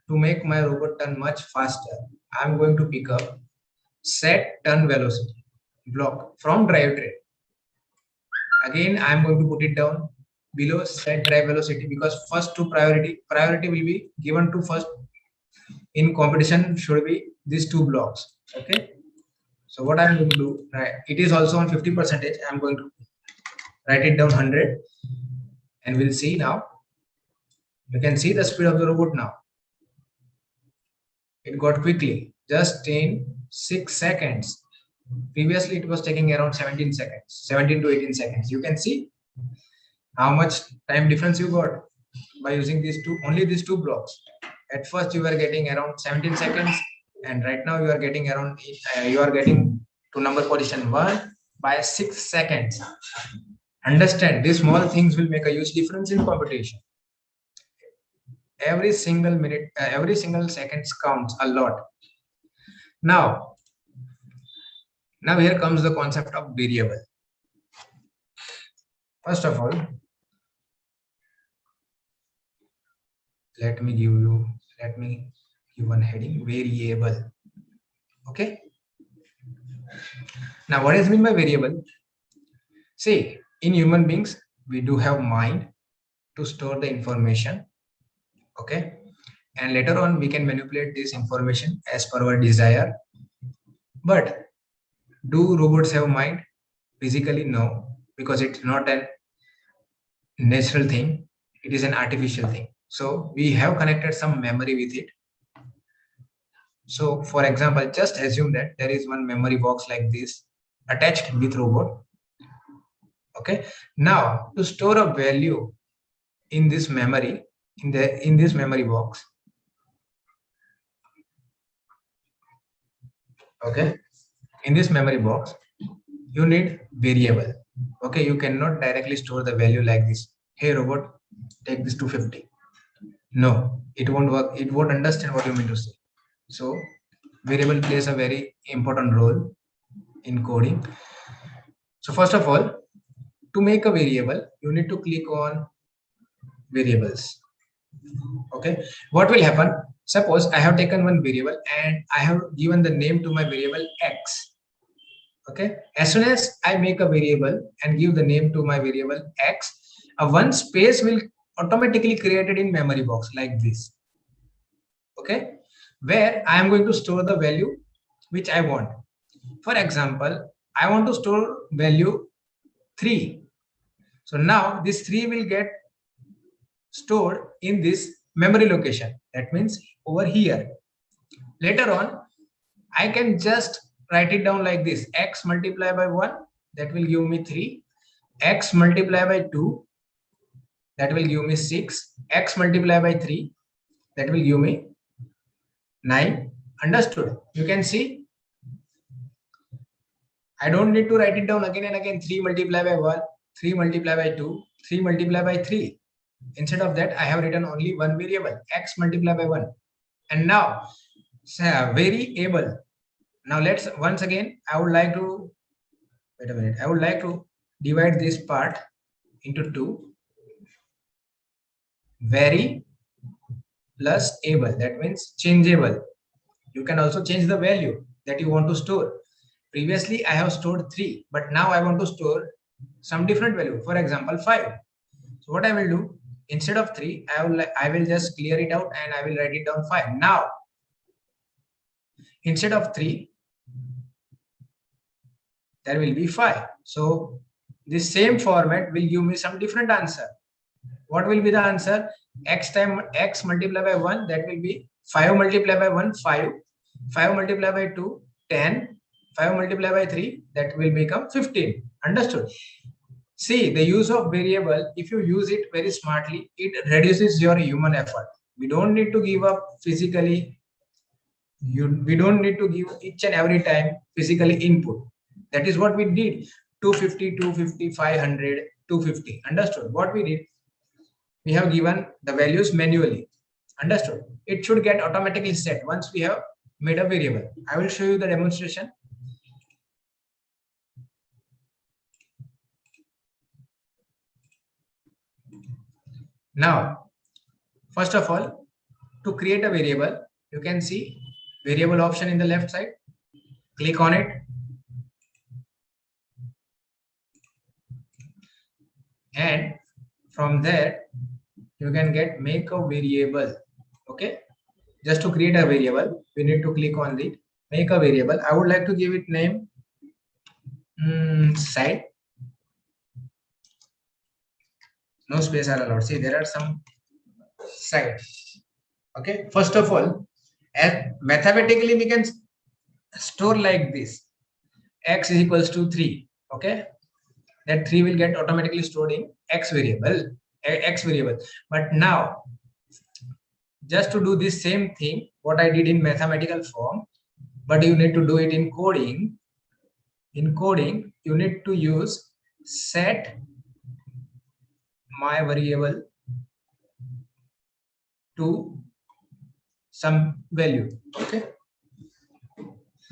to make my robot turn much faster, I am going to pick up set turn velocity block from drivetrain. Again, I am going to put it down below set drive velocity, because first two priority will be given to first in competition should be these 2 blocks. Okay, so what I'm going to do, right, it is also on 50%. I'm going to write it down 100, and we'll see now. You can see the speed of the robot now. It got quickly, just in 6 seconds. Previously it was taking around 17 to 18 seconds. You can see how much time difference you got by using only these two blocks. At first you were getting around 17 seconds, and right now you are getting to number position 1 by 6 seconds. Understand, these small things will make a huge difference in computation. Every single minute, every single seconds counts a lot. Now here comes the concept of variable. First of all, let me give one heading, variable. Okay. Now, what is meant by variable? See, in human beings, we do have mind to store the information. Okay. And later on, we can manipulate this information as per our desire. But do robots have mind? Physically, no, because it's not a natural thing. It is an artificial thing. So we have connected some memory with it. So for example, just assume that there is one memory box like this attached with robot. Okay. Now to store a value in this memory, in this memory box. Okay. In this memory box, you need variable. Okay. You cannot directly store the value like this. Hey robot, take this 250. No, it won't work. It won't understand what you mean to say. So variable plays a very important role in coding. So first of all, to make a variable, you need to click on variables. Okay, what will happen? Suppose I have taken one variable and I have given the name to my variable X. Okay, as soon as I make a variable and give the name to my variable X, one space will automatically created in memory box like this. Okay, where I am going to store the value which I want. For example, I want to store value 3. So now this 3 will get stored in this memory location. That means over here. Later on, I can just write it down like this. X multiplied by 1, that will give me 3. X multiplied by 2, that will give me 6. X multiplied by 3, that will give me 9. Understood? You can see, I don't need to write it down again and again. 3 multiplied by 1, 3 multiplied by 2, 3 multiplied by 3. Instead of that, I have written only one variable, X multiplied by 1. And now, variable. Now let's, once again, I would like to, wait a minute. I would like to divide this part into 2. Vary plus able, that means changeable. You can also change the value that you want to store. Previously, I have stored 3, but now I want to store some different value. For example, 5. So what I will do, instead of 3, I will just clear it out and I will write it down 5. Now, instead of 3, there will be 5. So this same format will give me some different answer. What will be the answer? X multiplied by 1, that will be 5 multiplied by 1, 5. 5 multiplied by 2, 10. 5 multiplied by 3, that will become 15. Understood? See, the use of variable, if you use it very smartly, it reduces your human effort. We don't need to give up physically. We don't need to give each and every time physically input. That is what we did. 250, 250, 500, 250. Understood? What we did? We have given the values manually. Understood? It should get automatically set once we have made a variable. I will show you the demonstration. Now, first of all, to create a variable, you can see variable option in the left side. Click on it. And from there, you can get make a variable. Okay. Just to create a variable, we need to click on the make a variable. I would like to give it name site. No space are allowed. See, there are some sites. Okay. First of all, mathematically we can store like this. X is equals to 3. Okay. That 3 will get automatically stored in X variable. But now, just to do this same thing, what I did in mathematical form, but you need to do it in coding. In coding, you need to use set my variable to some value. Okay,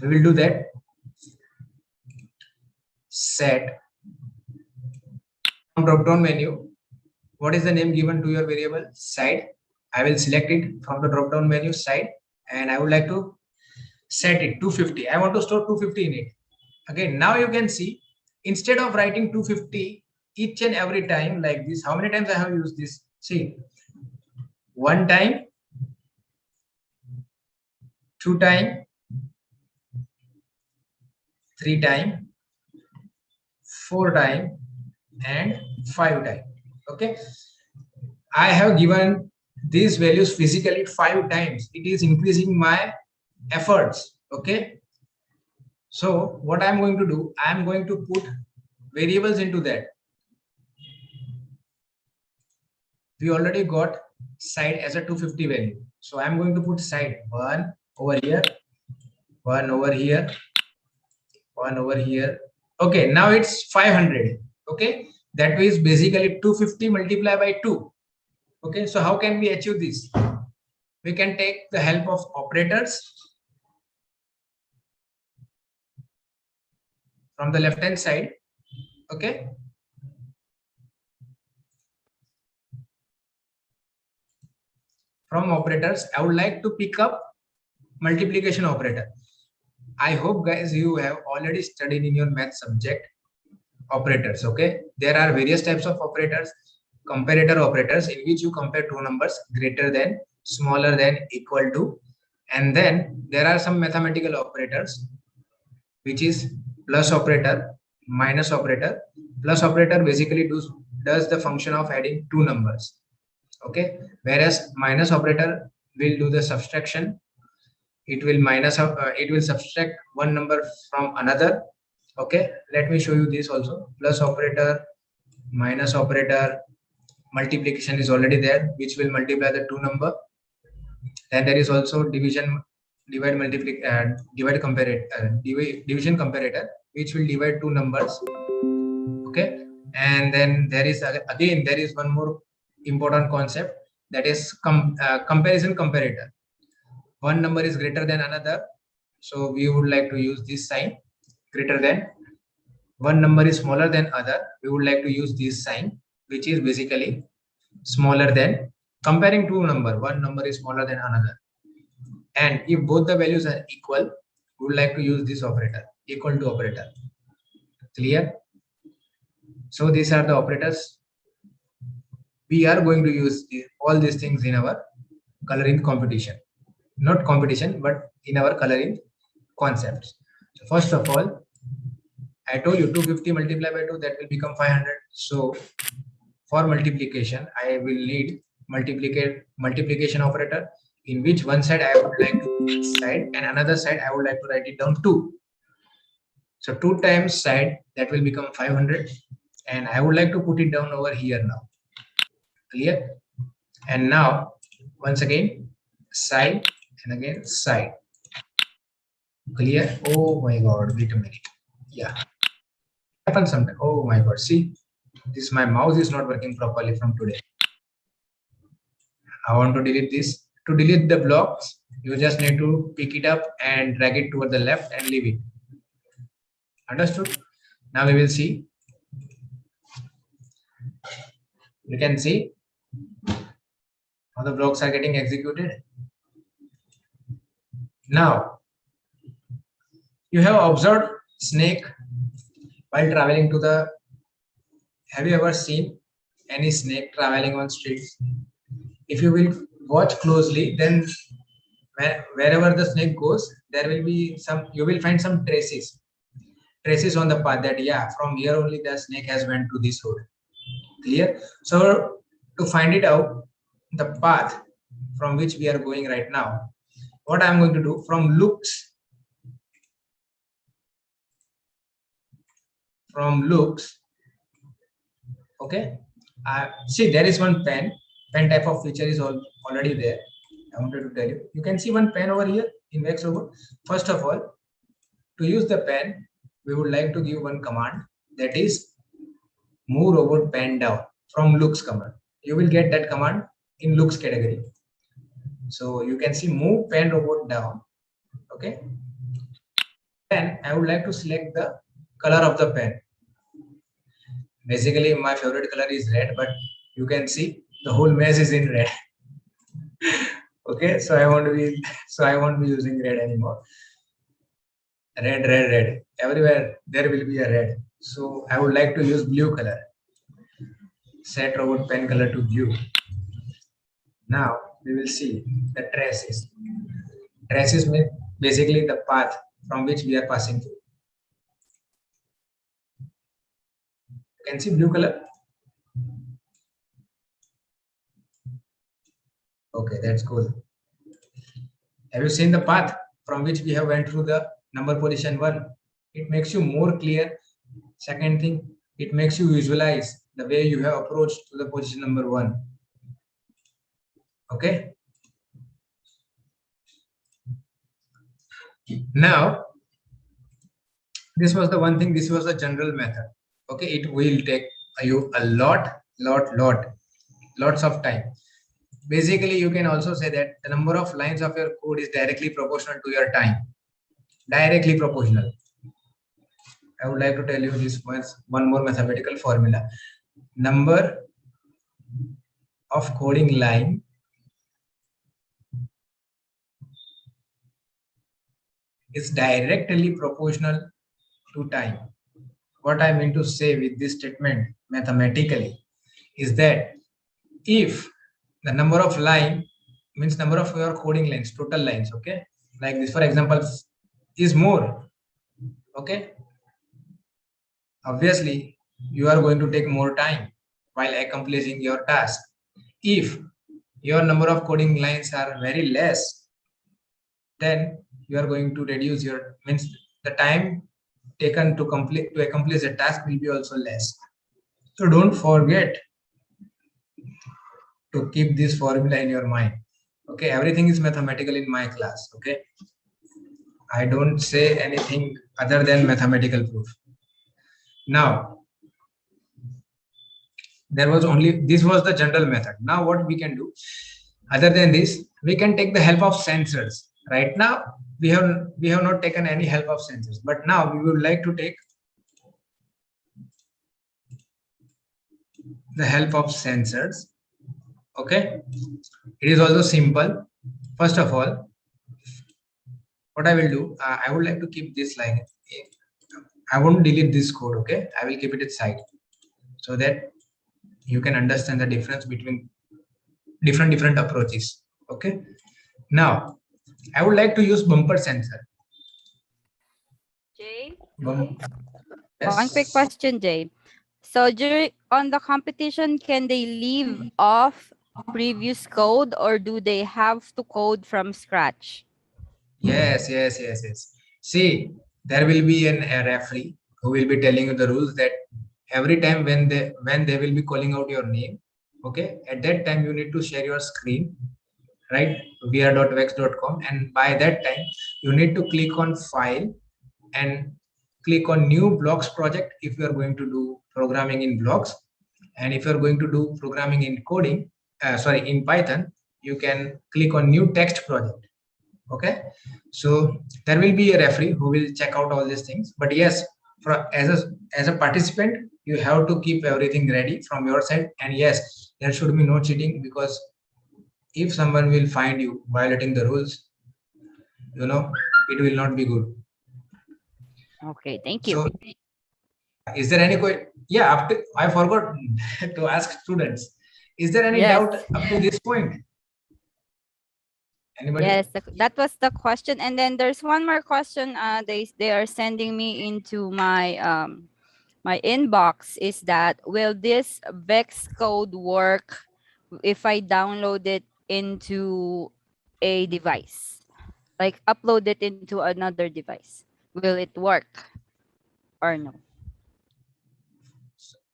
we will do that. Set from drop down menu. What is the name given to your variable? Side. I will select it from the drop down menu side, and I would like to set it 250. I want to store 250 in it. Again, now you can see, instead of writing 250 each and every time like this, how many times I have used this? See, 1 time, 2 time, 3 time, 4 time, and 5 time. Okay, I have given these values physically 5 times. It is increasing my efforts. Okay, so what I'm going to do, I'm going to put variables into that. We already got side as a 250 value, so I'm going to put side 1 over here, 1 over here, 1 over here. Okay, now it's 500. Okay, that means basically 250 multiplied by 2. Okay, so how can we achieve this? We can take the help of operators. From the left hand side. Okay, from operators, I would like to pick up multiplication operator. I hope guys you have already studied in your math subject operators. Okay, there are various types of operators. Comparator operators, in which you compare two numbers, greater than, smaller than, equal to. And then there are some mathematical operators, which is plus operator, minus operator. Plus operator basically does the function of adding two numbers. Okay, whereas minus operator will do the subtraction. It will it will subtract one number from another. Okay, let me show you this also. Plus operator, minus operator, multiplication is already there, which will multiply the two number. Then there is also division, division comparator, which will divide two numbers. Okay, and then there is again there is one more important concept, that is comparison comparator. One number is greater than another, so we would like to use this sign, greater than. One number is smaller than other, we would like to use this sign, which is basically smaller than. Comparing two number, one number is smaller than another, and if both the values are equal, we would like to use this operator, equal to operator. Clear? So these are the operators. We are going to use all these things in our coloring competition. Not competition, but in our coloring concepts. So first of all, I told you 250 multiplied by 2, that will become 500. So for multiplication, I will need multiplication operator, in which one side I would like to put side and another side I would like to write it down 2. So 2 times side, that will become 500, and I would like to put it down over here now. Clear? And now once again side and again side. Clear? Oh my god, wait a minute. Yeah, happens sometimes. Oh my god, see, this my mouse is not working properly from today. I want to delete this. To delete the blocks, you just need to pick it up and drag it toward the left and leave it. Understood? Now we will see. You can see how the blocks are getting executed. Now you have observed snake while traveling to the. Have you ever seen any snake traveling on streets? If you will watch closely, then wherever the snake goes, there will be some. You will find some traces on the path, that yeah, from here only the snake has went to this road. Clear? So to find it out, the path from which we are going right now, what I am going to do, from looks, okay, see, there is one pen type of feature is already there. I wanted to tell you, you can see one pen over here in VX Robot. First of all, to use the pen, we would like to give one command, that is move robot pen down from looks command. You will get that command in looks category. So you can see move pen robot down. Okay. Then I would like to select the color of the pen. Basically, my favorite color is red, but you can see the whole mess is in red. Okay, so I won't be using red anymore. Red. Everywhere there will be a red. So I would like to use blue color. Set robot pen color to blue. Now we will see the traces. Traces mean basically the path from which we are passing through. You can see blue color. Okay, that's cool. Have you seen the path from which we have went through the number position 1? It makes you more clear. Second thing, it makes you visualize the way you have approached to the position number 1. Okay. Now, this was the one thing, this was the general method. Okay, it will take you a lots of time. Basically, you can also say that the number of lines of your code is directly proportional to your time. Directly proportional. I would like to tell you this one more mathematical formula. Number of coding line is directly proportional to time. What I mean to say with this statement mathematically is that if the number of line means number of your coding lines, total lines, okay, like this for example, is more, okay, obviously you are going to take more time while accomplishing your task. If your number of coding lines are very less, then you are going to reduce your means the time taken to accomplish a task will be also less. So don't forget to keep this formula in your mind. Okay, everything is mathematical in my class. Okay, I don't say anything other than mathematical proof. Now, this was the general method. Now what we can do other than this, we can take the help of sensors. Right now we have not taken any help of sensors, but now we would like to take the help of sensors. Okay, it is also simple. First of all, what I will do, I would like to keep this like, I won't delete this code. Okay, I will keep it aside so that you can understand the difference between different approaches. Okay, now I would like to use bumper sensor. Jay, Bum- one quick yes. question, Jay. So on the competition, can they leave off previous code or do they have to code from scratch? Yes. See, there will be a referee who will be telling you the rules that every time when they will be calling out your name, okay, at that time you need to share your screen, right, vr.vex.com, and by that time you need to click on file and click on new blocks project if you are going to do programming in blocks, and if you are going to do programming in coding, in Python, you can click on new text project. Okay, so there will be a referee who will check out all these things, but yes, as a participant you have to keep everything ready from your side, and yes, there should be no cheating, because if someone will find you violating the rules, it will not be good. Okay, thank you. So is there any yeah, I forgot to ask students, is there any Yes. doubt up to this point? Anybody? Yes, that was the question. And then there's one more question. They are sending me into my my inbox. Is that will this Vex code work if I download it into a device, like upload it into another device? Will it work or no?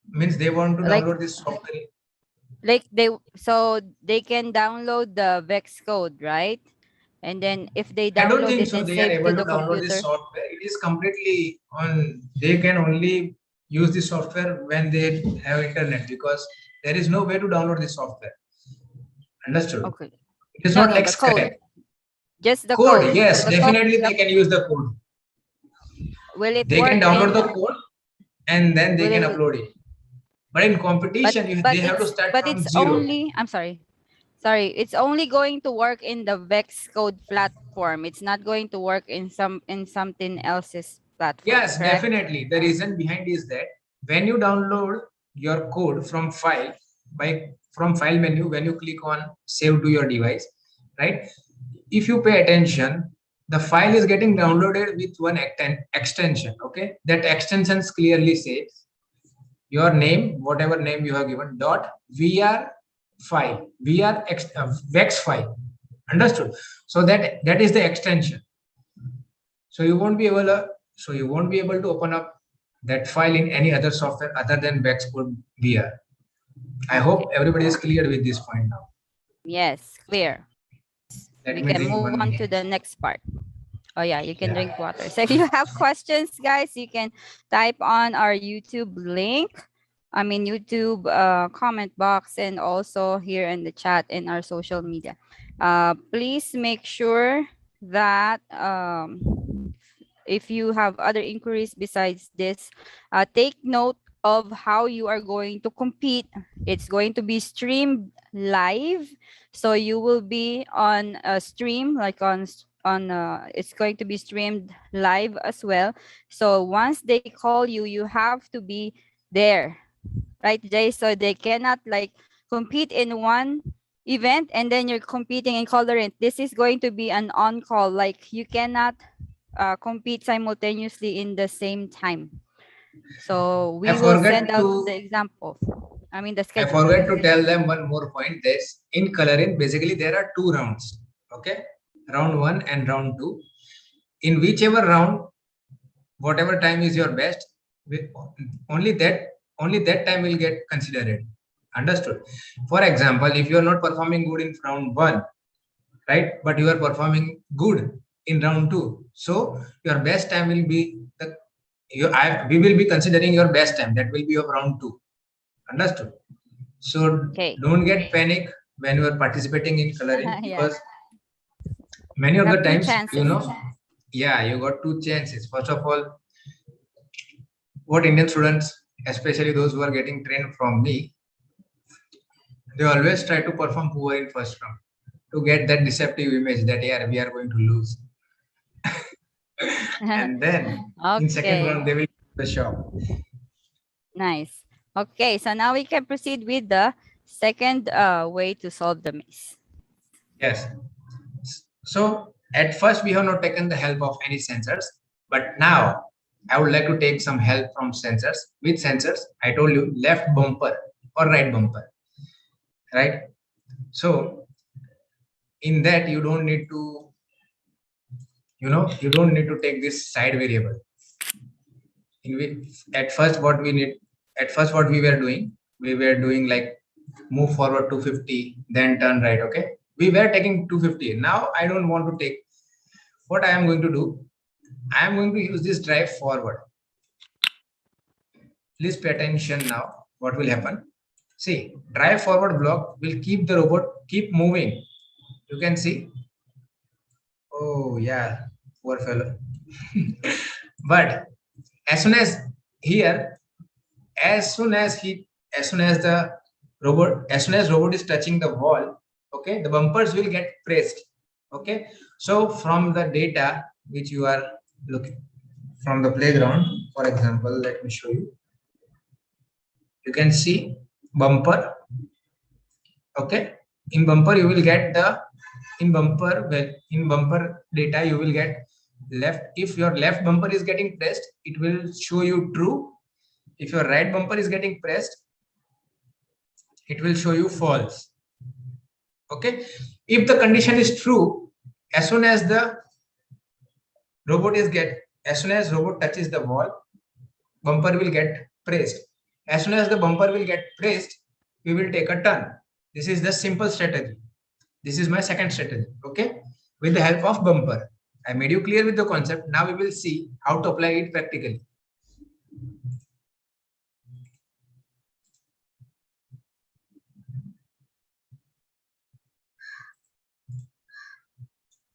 Means they want to Like- download this software. They can download the Vex code, right? And then if they I don't download think it so. and They are save to able to the download this computer, software. It is completely on. They can only use this software when they have internet, because there is no way to download this software. Understood? okay. It is No, not no, like the code, Skype. just the Code, code. yes, So the code, definitely they can use the code. will it They can work download in, the code and then they will can it, upload it. But in competition, they have to start but from it's zero. only, I'm sorry, it's only going to work in the Vex Code platform. It's not going to work in something else's platform, Yes, correct? definitely. The reason behind is that when you download your code from file, from file menu, when you click on save to your device, right? If you pay attention, the file is getting downloaded with one extension. Okay, that extensions clearly says your name, whatever name you have given, dot vr file, vex file. Understood? So that is the extension. So you won't be able to, open up that file in any other software other than Vex Code VR. I hope everybody is clear with this point now. Yes, clear. Let We me can drink move one on minute. to the next part. Oh yeah, you can Yeah. drink water. So if you have questions, guys, you can type on our YouTube link. I mean YouTube comment box, and also here in the chat in our social media. Please make sure that if you have other inquiries besides this, take note of how you are going to compete. It's going to be streamed live, so you will be on a stream, like it's going to be streamed live as well. So once they call you, you have to be there, right, Jay? So they cannot like compete in one event and then you're competing in Colorant. This is going to be an on call, like you cannot compete simultaneously in the same time. So I we will forgot send out to the example. I mean the I schedule. forgot to tell them one more point. This in coloring, basically there are two rounds. Okay, round one and round two. In whichever round, whatever time is your best, only that time will get considered. Understood? For example, if you are not performing good in round one, right, but you are performing good in round two, so your best time will be we will be considering your best time. That will be of round two. Understood? So Okay. don't get panic when you are participating in coloring, Yeah. because many of You the have two times, chances. yeah, you got two chances. First of all, what Indian students, especially those who are getting trained from me, they always try to perform poor in first round to get that deceptive image that yeah, we are going to lose. And then in second Okay. round they will the shock. Nice. Okay, so now we can proceed with the second way to solve the maze. Yes. So at first we have not taken the help of any sensors, but now I would like to take some help from sensors. With sensors, I told you left bumper or right bumper, right? So in that you don't need to, you don't need to take this side variable. At first what we were doing like move forward 250, then turn right. Okay, we were taking 250. Now I don't want to take. What I am going to do, I am going to use this drive forward. Please pay attention now. What will happen? See, drive forward block will keep the robot keep moving. You can see. Oh yeah, poor fellow. But as soon as here, as soon as the robot, as soon as robot is touching the wall, okay, the bumpers will get pressed. Okay, so from the data which you are looking from the playground, for example, let me show you. You can see bumper. Okay, in bumper you will get the in bumper data you will get left. If your left bumper is getting pressed, it will show you true. If your right bumper is getting pressed, it will show you false. Okay, if the condition is true, as soon as robot touches the wall, bumper will get pressed. As soon as the bumper will get pressed, we will take a turn. This is the simple strategy. This is my second strategy. Okay, with the help of bumper. I made you clear with the concept. Now we will see how to apply it practically.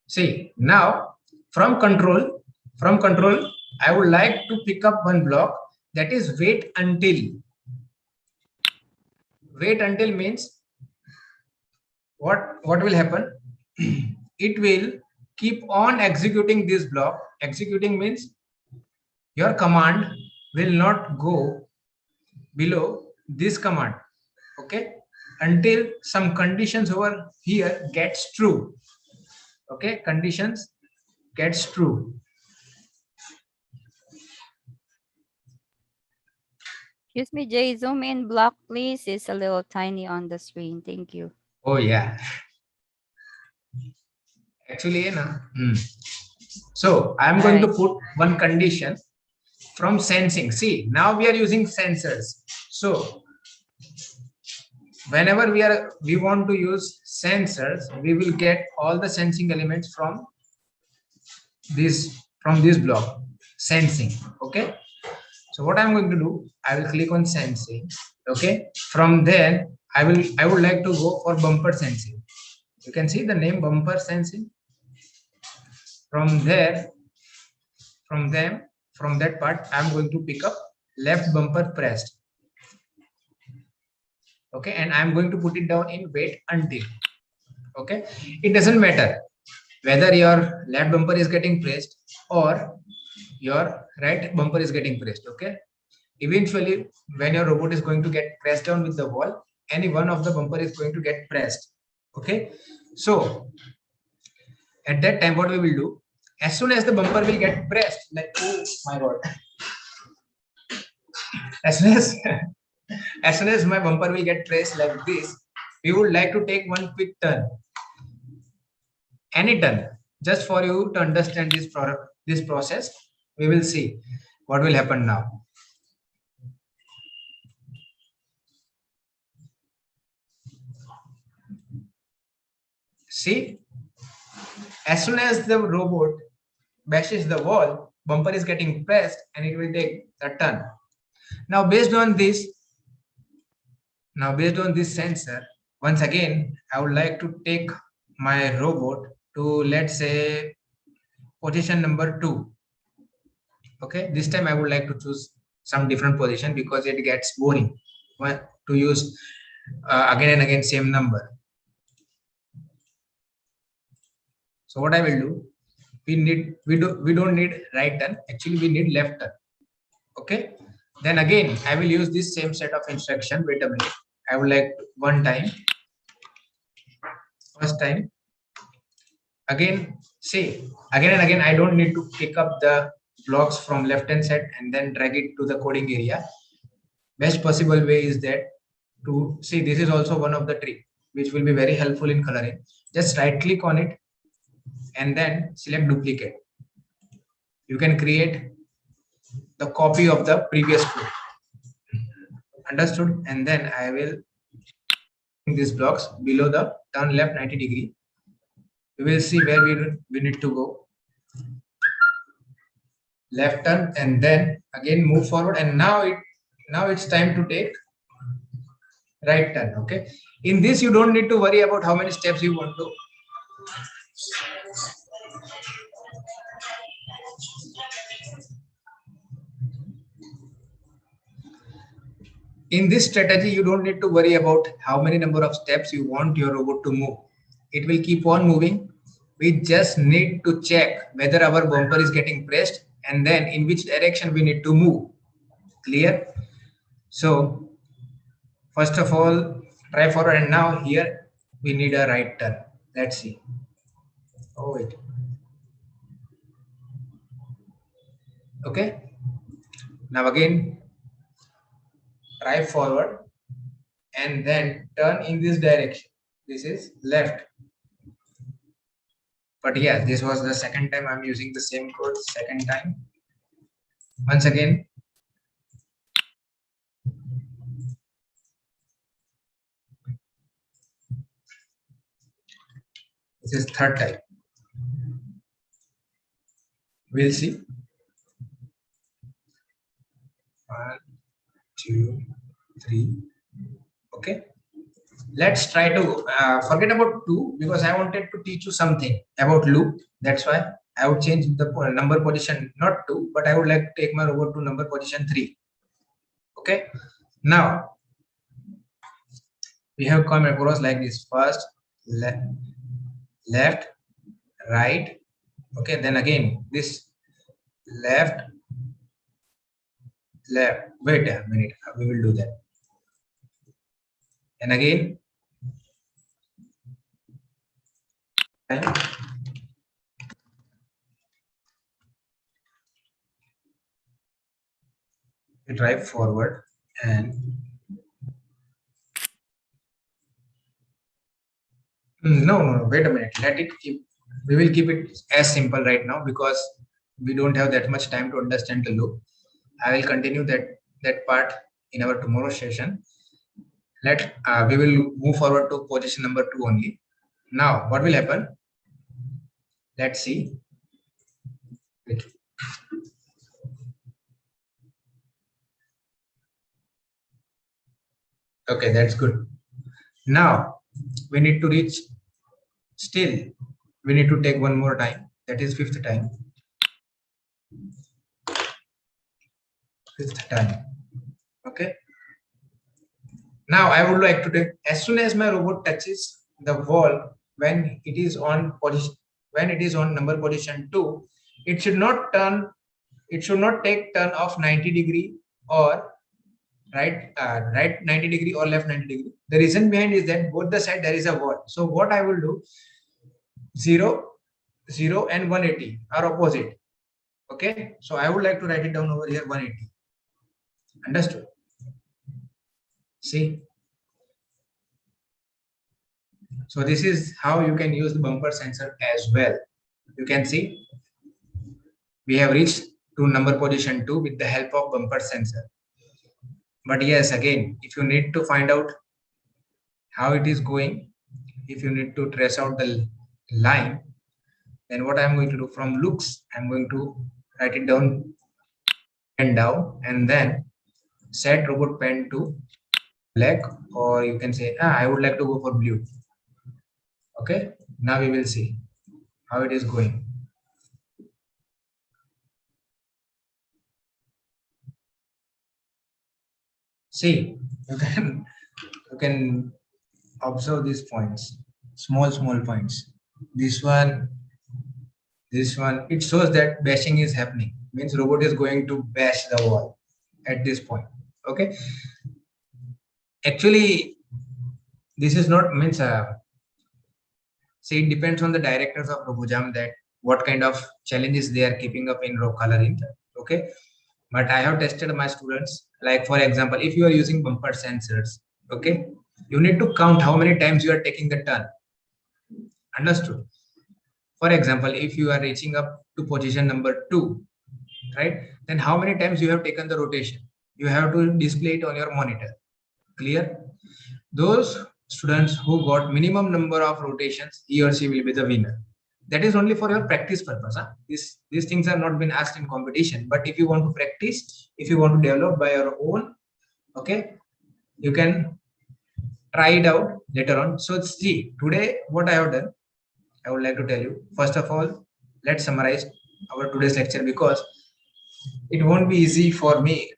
See, now from control, I would like to pick up one block, that is wait until. Wait until means what will happen? It will keep on executing this block. Executing means your command will not go below this command, okay, until some conditions over here gets true. Okay, conditions gets true. Excuse me, Jay, zoom in block, please. It's a little tiny on the screen. Thank you. Oh yeah, actually so I'm going to put one condition from sensing. See, now we are using sensors. So whenever we want to use sensors, we will get all the sensing elements from this block, sensing. Okay, so what I'm going to do, I will click on sensing. Okay, from there I would like to go for bumper sensing. You can see the name bumper sensing. From there, from that part, I'm going to pick up left bumper pressed. Okay, and I'm going to put it down in wait until. Okay, it doesn't matter whether your left bumper is getting pressed or your right bumper is getting pressed. Okay, eventually when your robot is going to get pressed down with the wall, any one of the bumper is going to get pressed. Okay, so at that time what we will do, as soon as the bumper will get pressed, like, oh my god, as soon as as soon as my bumper will get pressed like this, we would like to take one quick turn, any turn, just for you to understand this process. We will see what will happen now. See, as soon as the robot bashes the wall, bumper is getting pressed and it will take a turn. Now based on this sensor, once again I would like to take my robot to, let's say, position number 2. Okay, this time I would like to choose some different position because it gets boring to use again and again same number. So what I will do, we don't need right turn, actually we need left turn. Okay, then again I will use this same set of instruction. Wait a minute, I would like one time, first time, again, see, again and again I don't need to pick up the blocks from left hand side and then drag it to the coding area. Best possible way is that to see, this is also one of the trick which will be very helpful in coloring. Just right click on it and then select duplicate. You can create the copy of the previous code. Understood? And then I will these blocks below the turn left 90 degree. We will see where we need to go. Left turn and then again move forward, and now it's time to take right turn. Okay, in this you don't need to worry about how many steps you want to. In this strategy, you don't need to worry about how many number of steps you want your robot to move. It will keep on moving. We just need to check whether our bumper is getting pressed and then in which direction we need to move. Clear? So first of all, try forward, and now here we need a right turn. Let's see. Oh wait. Okay. Now again, try forward and then turn in this direction. This is left. But yeah, this was the second time I'm using the same code, second time. Once again, this is third time. We'll see. 1, 2, 3. Okay. Let's try to forget about 2 because I wanted to teach you something about loop. That's why I would change the number position, not 2, but I would like to take my robot to number position 3. Okay. Now we have come across like this: first, left, right. Okay. Then again this left. Wait a minute. We will do that. And again. Drive forward and no, wait a minute. Let it keep. We will keep it as simple right now because we don't have that much time to understand the loop. I will continue that part in our tomorrow session. We will move forward to position number 2 only. Now, what will happen? Let's see. Okay, that's good. Now we need to reach. Still, we need to take one more time. That is 5th time. 5th time. Okay. Now I would like to take, as soon as my robot touches the wall, when it is on position, when it is on number position 2, it should not turn. It should not take turn of 90 degree or right 90 degree or left 90 degree. The reason behind is that both the side there is a wall. So what I will do, 0, 0 and 180 are opposite. Okay, so I would like to write it down over here 180. Understood? See, so this is how you can use the bumper sensor as well. You can see we have reached to number position 2 with the help of bumper sensor. But yes, again, if you need to find out how it is going, if you need to trace out the line, then what I'm going to do, from looks, I'm going to write it down and down, and then set robot pen to black, or you can say I would like to go for blue. Okay, now we will see how it is going. See, you can observe these points, small points. This one, it shows that bashing is happening. Means robot is going to bash the wall at this point. Okay, actually this is not means see, it depends on the directors of RoboJam that what kind of challenges they are keeping up in row coloring. Okay, but I have tested my students, like for example, if you are using bumper sensors, okay, you need to count how many times you are taking the turn. Understood? For example, if you are reaching up to position number 2, right, then how many times you have taken the rotation? You have to display it on your monitor. Clear? Those students who got minimum number of rotations, he or she will be the winner. That is only for your practice purpose. These things are not been asked in competition, but if you want to practice, if you want to develop by your own, okay, you can try it out later on. So see, today what I have done, I would like to tell you. First of all, let's summarize our today's lecture, because it won't be easy for me.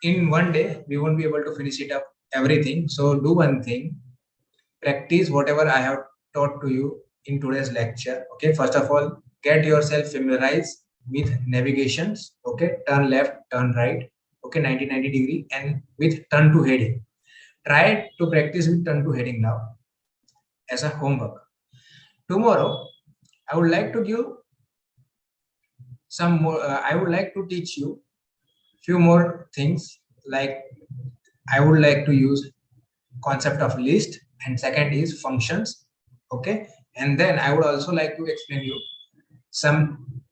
In one day, we won't be able to finish it up everything. So do one thing, practice whatever I have taught to you in today's lecture. Okay, first of all, get yourself familiarized with navigations. Okay, turn left, turn right. Okay, 90 degree, and with turn to heading. Try to practice with turn to heading now as a homework. Tomorrow, I would like to give some more. I would like to teach you few more things. Like I would like to use concept of list, and second is functions. Okay, and then I would also like to explain you some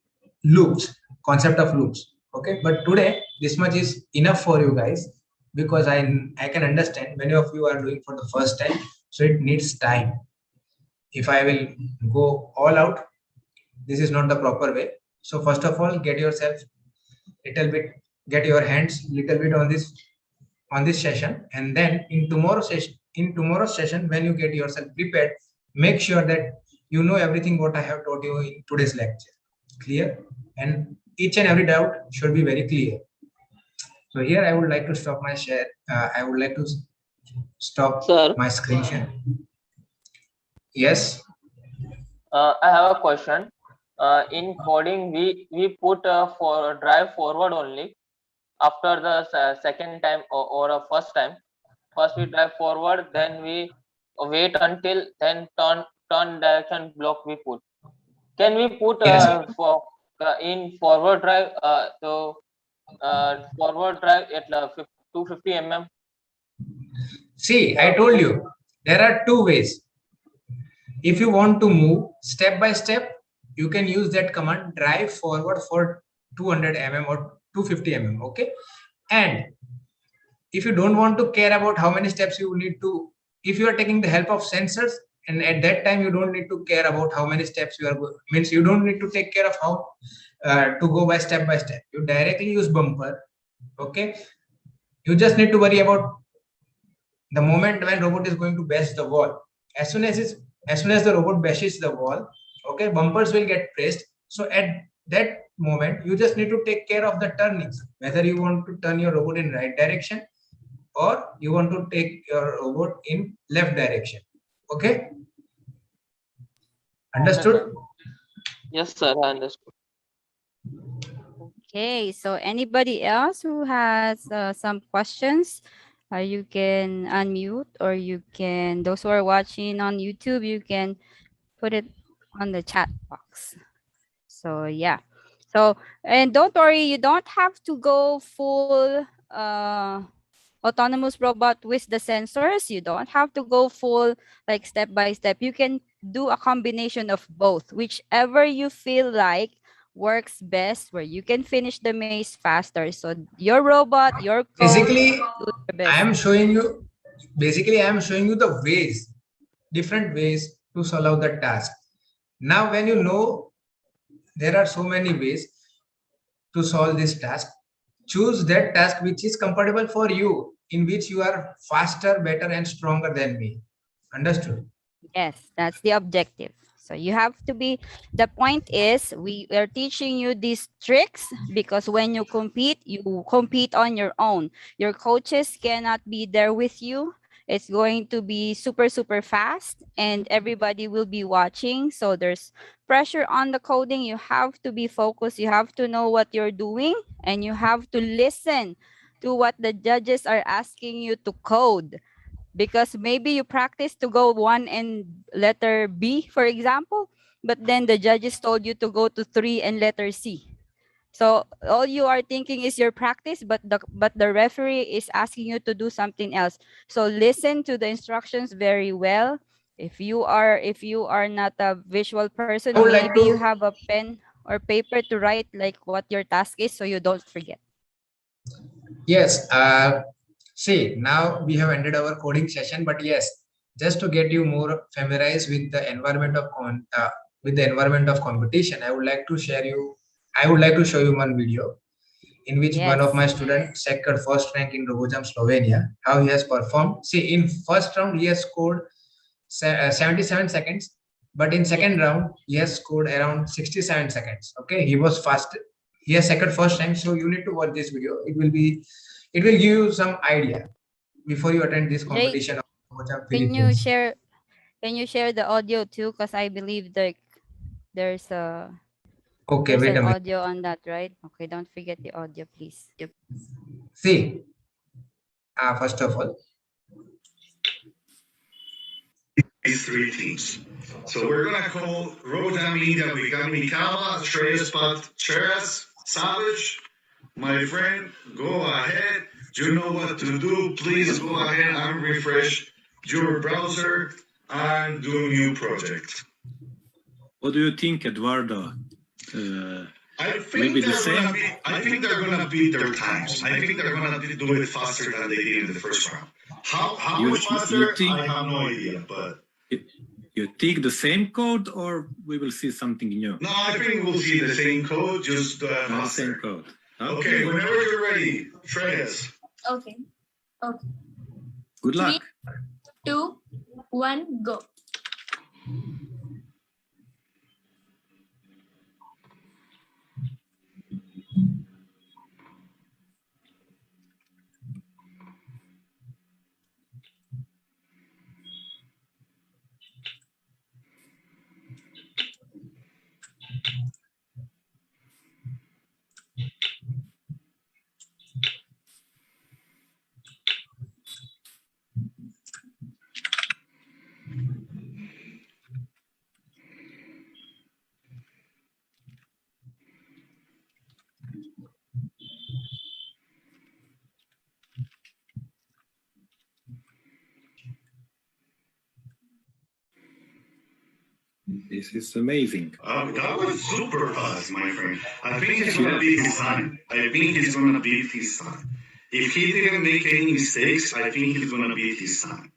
loops, concept of loops. Okay, but today this much is enough for you guys, because I can understand many of you are doing for the first time, so it needs time. If I will go all out, this is not the proper way. So first of all, get yourself get your hands little bit on this session, and then in tomorrow's session, when you get yourself prepared, make sure that you know everything what I have taught you in today's lecture. Clear? And each and every doubt should be very clear. So here I would like to stop my share. I would like to stop Sir, my screen share. Yes. I have a question. In coding, we put for drive forward only after the second time or a first time. First we drive forward, then we wait until then turn direction block we put. Can we put Yes. for in forward drive forward drive at 250 mm? See, I told you there are two ways. If you want to move step by step, you can use that command drive forward for 200 mm or 250 mm. Okay. And if you don't want to care about how many steps you need to, if you are taking the help of sensors, and at that time you don't need to care about how many steps you are going, means you don't need to take care of how to go by step. You directly use bumper. Okay. You just need to worry about the moment when robot is going to bash the wall. As soon as the robot bashes the wall, okay, bumpers will get pressed. So at that moment, you just need to take care of the turnings, whether you want to turn your robot in right direction or you want to take your robot in left direction. Okay? Understood? Yes, sir, I understood. Okay, so anybody else who has some questions, you can unmute, or you can, those who are watching on YouTube, you can put it on the chat box. So yeah. So, and don't worry, you don't have to go full autonomous robot with the sensors. You don't have to go full like step by step. You can do a combination of both, whichever you feel like works best, where you can finish the maze faster. So your robot, your code, Basically, do your best. I am showing you the ways, different ways to solve out the task. Now, when you know there are so many ways to solve this task, choose that task which is comfortable for you, in which you are faster, better, and stronger than me. Understood? Yes, that's the objective. So you have to be, the point is we are teaching you these tricks because when you compete on your own. Your coaches cannot be there with you. It's going to be super, super fast and everybody will be watching. So there's pressure on the coding. You have to be focused. You have to know what you're doing and you have to listen to what the judges are asking you to code. Because maybe you practice to go 1 and letter B, for example, but then the judges told you to go to 3 and letter C. So all you are thinking is your practice, but the referee is asking you to do something else. So listen to the instructions very well. If you are not a visual person, I would like maybe you to, have a pen or paper to write like what your task is so you don't forget. yes. See, now we have ended our coding session, but yes, just to get you more familiarized with the environment of competition, I would like to show you one video in which one of Yes. my students secured first rank in RoboJam Slovenia. How he has performed. See, in first round he has scored 77 seconds, but in second round he has scored around 67 seconds. Okay, he was fast. He has secured first rank, so you need to watch this video. It will give you some idea before you attend this Jay, competition of RoboJam Can you Philippines. share the audio too? Because I believe there's Okay, wait an a minute. audio on that, right? Okay, don't forget the audio, please. See, first of all, these three teams. So we're gonna call RoboJam India. We got Mikala, Shreyas, Cheras, Savage. My friend, go ahead. You know what to do. Please go ahead and refresh your browser and do a new project. What do you think, Eduardo? I Maybe think the same? I think they're gonna beat their times. I think they're gonna do it faster than they did in the first round. How You- much faster? you think- I have no idea, but You take the same code, or we will see something new? No, I think we'll see the same code, just The same faster. code. Okay, whenever you're ready, Shreyas. Okay. Good luck. 3, 2, 1, go. This is amazing. That was super fast, my friend. I think he's gonna beat his time. I think he's gonna beat his time. If he didn't make any mistakes, I think he's gonna beat his time.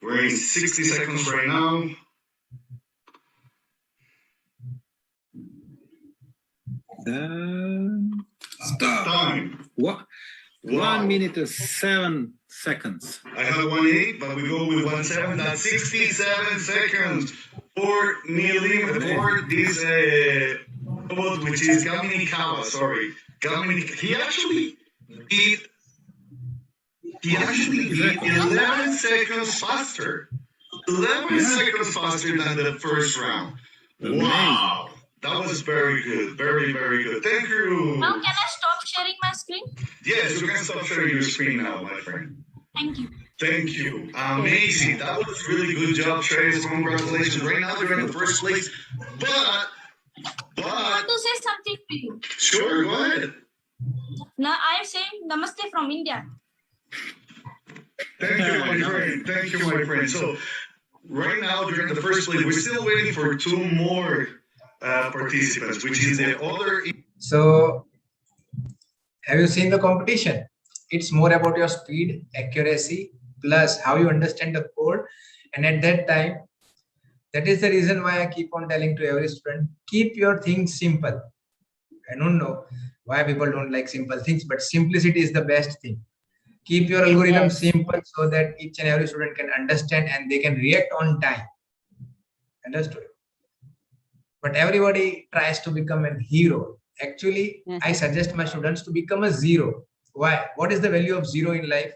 We're in 60 seconds right now. Stop. Time. What? Wow. 1 minute and 7 seconds. I have 1:08, but we go with 1:07. That's 67 seconds for kneeling for this robot, which is Gamini Kawa. Sorry, Gamini. He actually beat 11 seconds faster. 11 seconds faster than the first round. Wow. That was very good. Very, very good. Thank you. Now can I stop sharing my screen? Yes, you can stop sharing your screen now, my friend. Thank you. Thank you. Amazing. That was really good job, Trace. Congratulations. Right now you're in the first place. But I want to say something to you. sure, go ahead. Now I am saying Namaste from India. Thank you, my friend. Thank you, my friend. So right now during the first place, we're still waiting for 2 more participants, which is the other. So, have you seen the competition? It's more about your speed, accuracy, plus how you understand the code. And at that time, that is the reason why I keep on telling to every student, keep your things simple. I don't know why people don't like simple things, but simplicity is the best thing. Keep your algorithm Yes. simple so that each and every student can understand and they can react on time. Understood? But everybody tries to become a hero. Actually, Yeah. I suggest my students to become a zero. Why? What is the value of zero in life?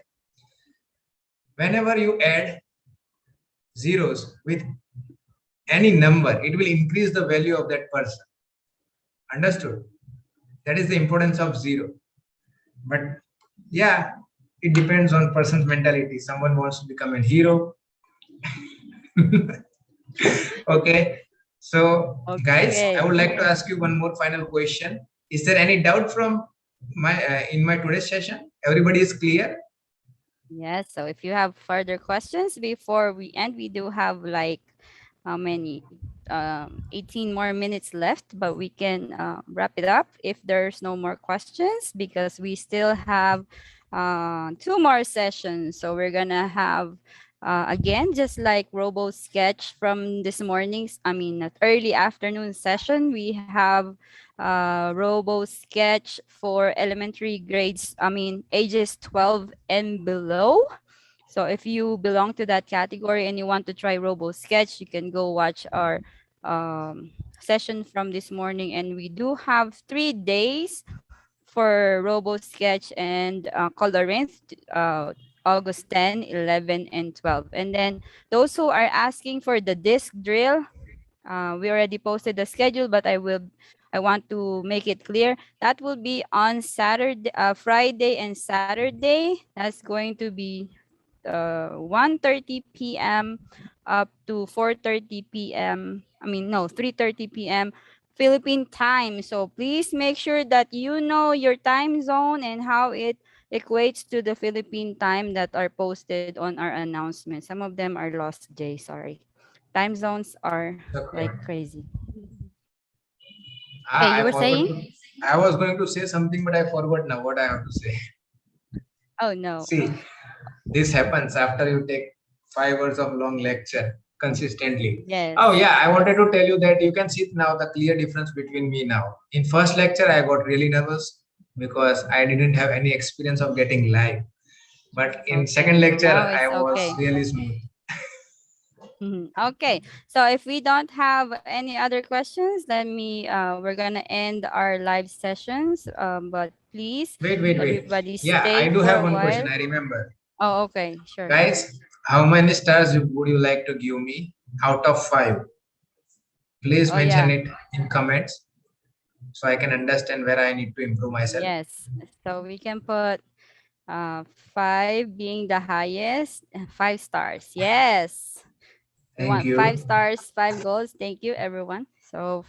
Whenever you add zeros with any number, it will increase the value of that person. Understood? That is the importance of zero. But yeah, it depends on person's mentality. Someone wants to become a hero. Okay. So guys, I Okay. would like to ask you one more final question. Is there any doubt from my in my today's session? Everybody is clear? Yes, so if you have further questions before we end, we do have like how many? 18 more minutes left, but we can wrap it up if there's no more questions because we still have 2 more sessions. So we're gonna have again, just like Robo Sketch from this morning's, early afternoon session, we have Robo Sketch for elementary grades, ages 12 and below. So if you belong to that category and you want to try Robo Sketch, you can go watch our session from this morning. And we do have 3 days for Robo Sketch and Colorinth, August 10, 11, and 12. And then those who are asking for the disc drill, we already posted the schedule, but I want to make it clear that will be on Friday and Saturday. That's going to be 1:30 p.m. up to 4:30 p.m. 3:30 p.m. Philippine time. So please make sure that you know your time zone and how it equates to the Philippine time that are posted on our announcements. Some of them are lost, Jay. Sorry. Time zones are like crazy. Okay, you were saying? I was going to say something, but I forgot now what I have to say. Oh no. See, this happens after you take 5 hours of long lecture. consistently. Yes. Oh yeah, I wanted to tell you that you can see now the clear difference between me now. In first lecture, I got really nervous because I didn't have any experience of getting live. But in second Okay. lecture, Now I it's was okay. really smooth. Okay. So if we don't have any other questions, we're gonna end our live sessions. But please, Wait. everybody Yeah, stay I do for have a one while. question. I remember. Oh, okay. Sure. Guys, how many stars would you like to give me out of 5? Please Oh, mention yeah. it in comments so I can understand where I need to improve myself. Yes. So we can put 5 being the highest, 5 stars. Yes. We Thank want 5 you. stars, 5 goals. Thank you, everyone. So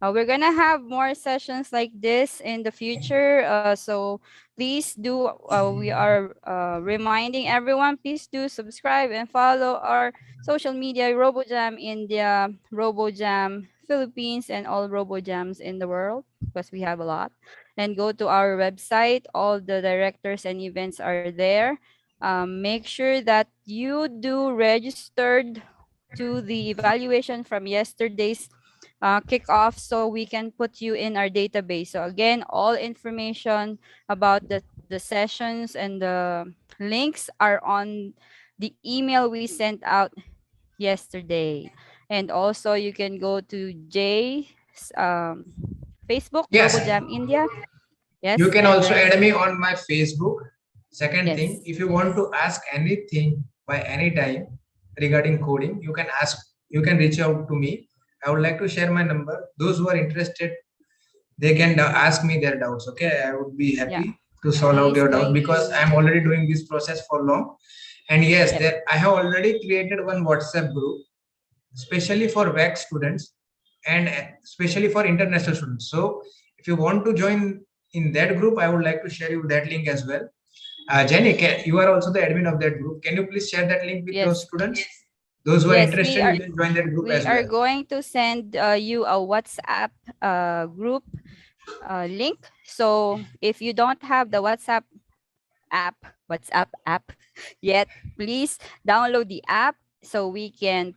we're gonna have more sessions like this in the future. So please do. We are reminding everyone. Please do subscribe and follow our social media: RoboJam India, RoboJam Philippines, and all RoboJams in the world, because we have a lot. And go to our website. All the directors and events are there. Make sure that you do registered to the evaluation from yesterday's kickoff, so we can put you in our database. So again, all information about the sessions and the links are on the email we sent out yesterday. And also you can go to Jay's Facebook, Yes, RoboJam India. you Yes, can and also then add me on my Facebook. Second thing, yes. if you want to ask anything by any time regarding coding, you can ask, you can reach out to me. I would like to share my number. Those who are interested, they can ask me their doubts. Okay, I would be Yeah. happy to solve out Please your doubt going because to I'm already doing this process for long. And yes, Yep. there I have already created one WhatsApp group, especially for WAC students and especially for international students. So if you want to join in that group, I would like to share you that link as well. Jenny, you are also the admin of that group. Can you please share that link with those Yes. students? Those who are Yes, we interested, are you can join that group we as are well. going to send you a WhatsApp group link. So if you don't have the WhatsApp app yet, please download the app so we can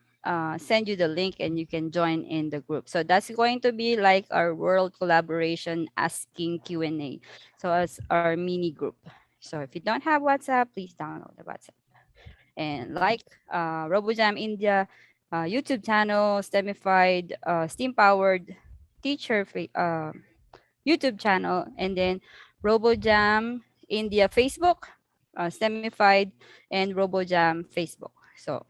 send you the link and you can join in the group. So that's going to be like our world collaboration asking Q&A. So as our mini group. So if you don't have WhatsApp, please download the WhatsApp. And like RoboJam India YouTube channel, STEMified, STEAM-powered teacher YouTube channel, and then RoboJam India Facebook, STEMified, and RoboJam Facebook. So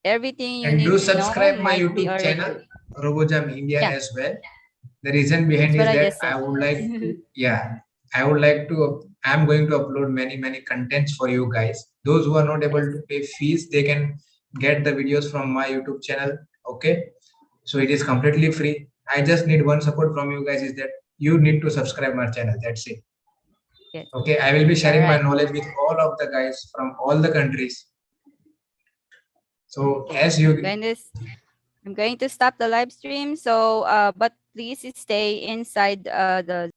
everything you And need do to know subscribe my might be YouTube already. channel, RoboJam India Yeah, as well. The reason behind that's what is I that just said. I would like to, yeah, I would like to, I'm going to upload many contents for you guys. Those who are not able Yes. to pay fees, they can get the videos from my YouTube channel. Okay. So it is completely free. I just need one support from you guys is that you need to subscribe my channel. That's it. Yes. Okay. I will be sharing my Alright. knowledge with all of the guys from all the countries. So Okay. as you, I'm going to stop the live stream. So, but please stay inside the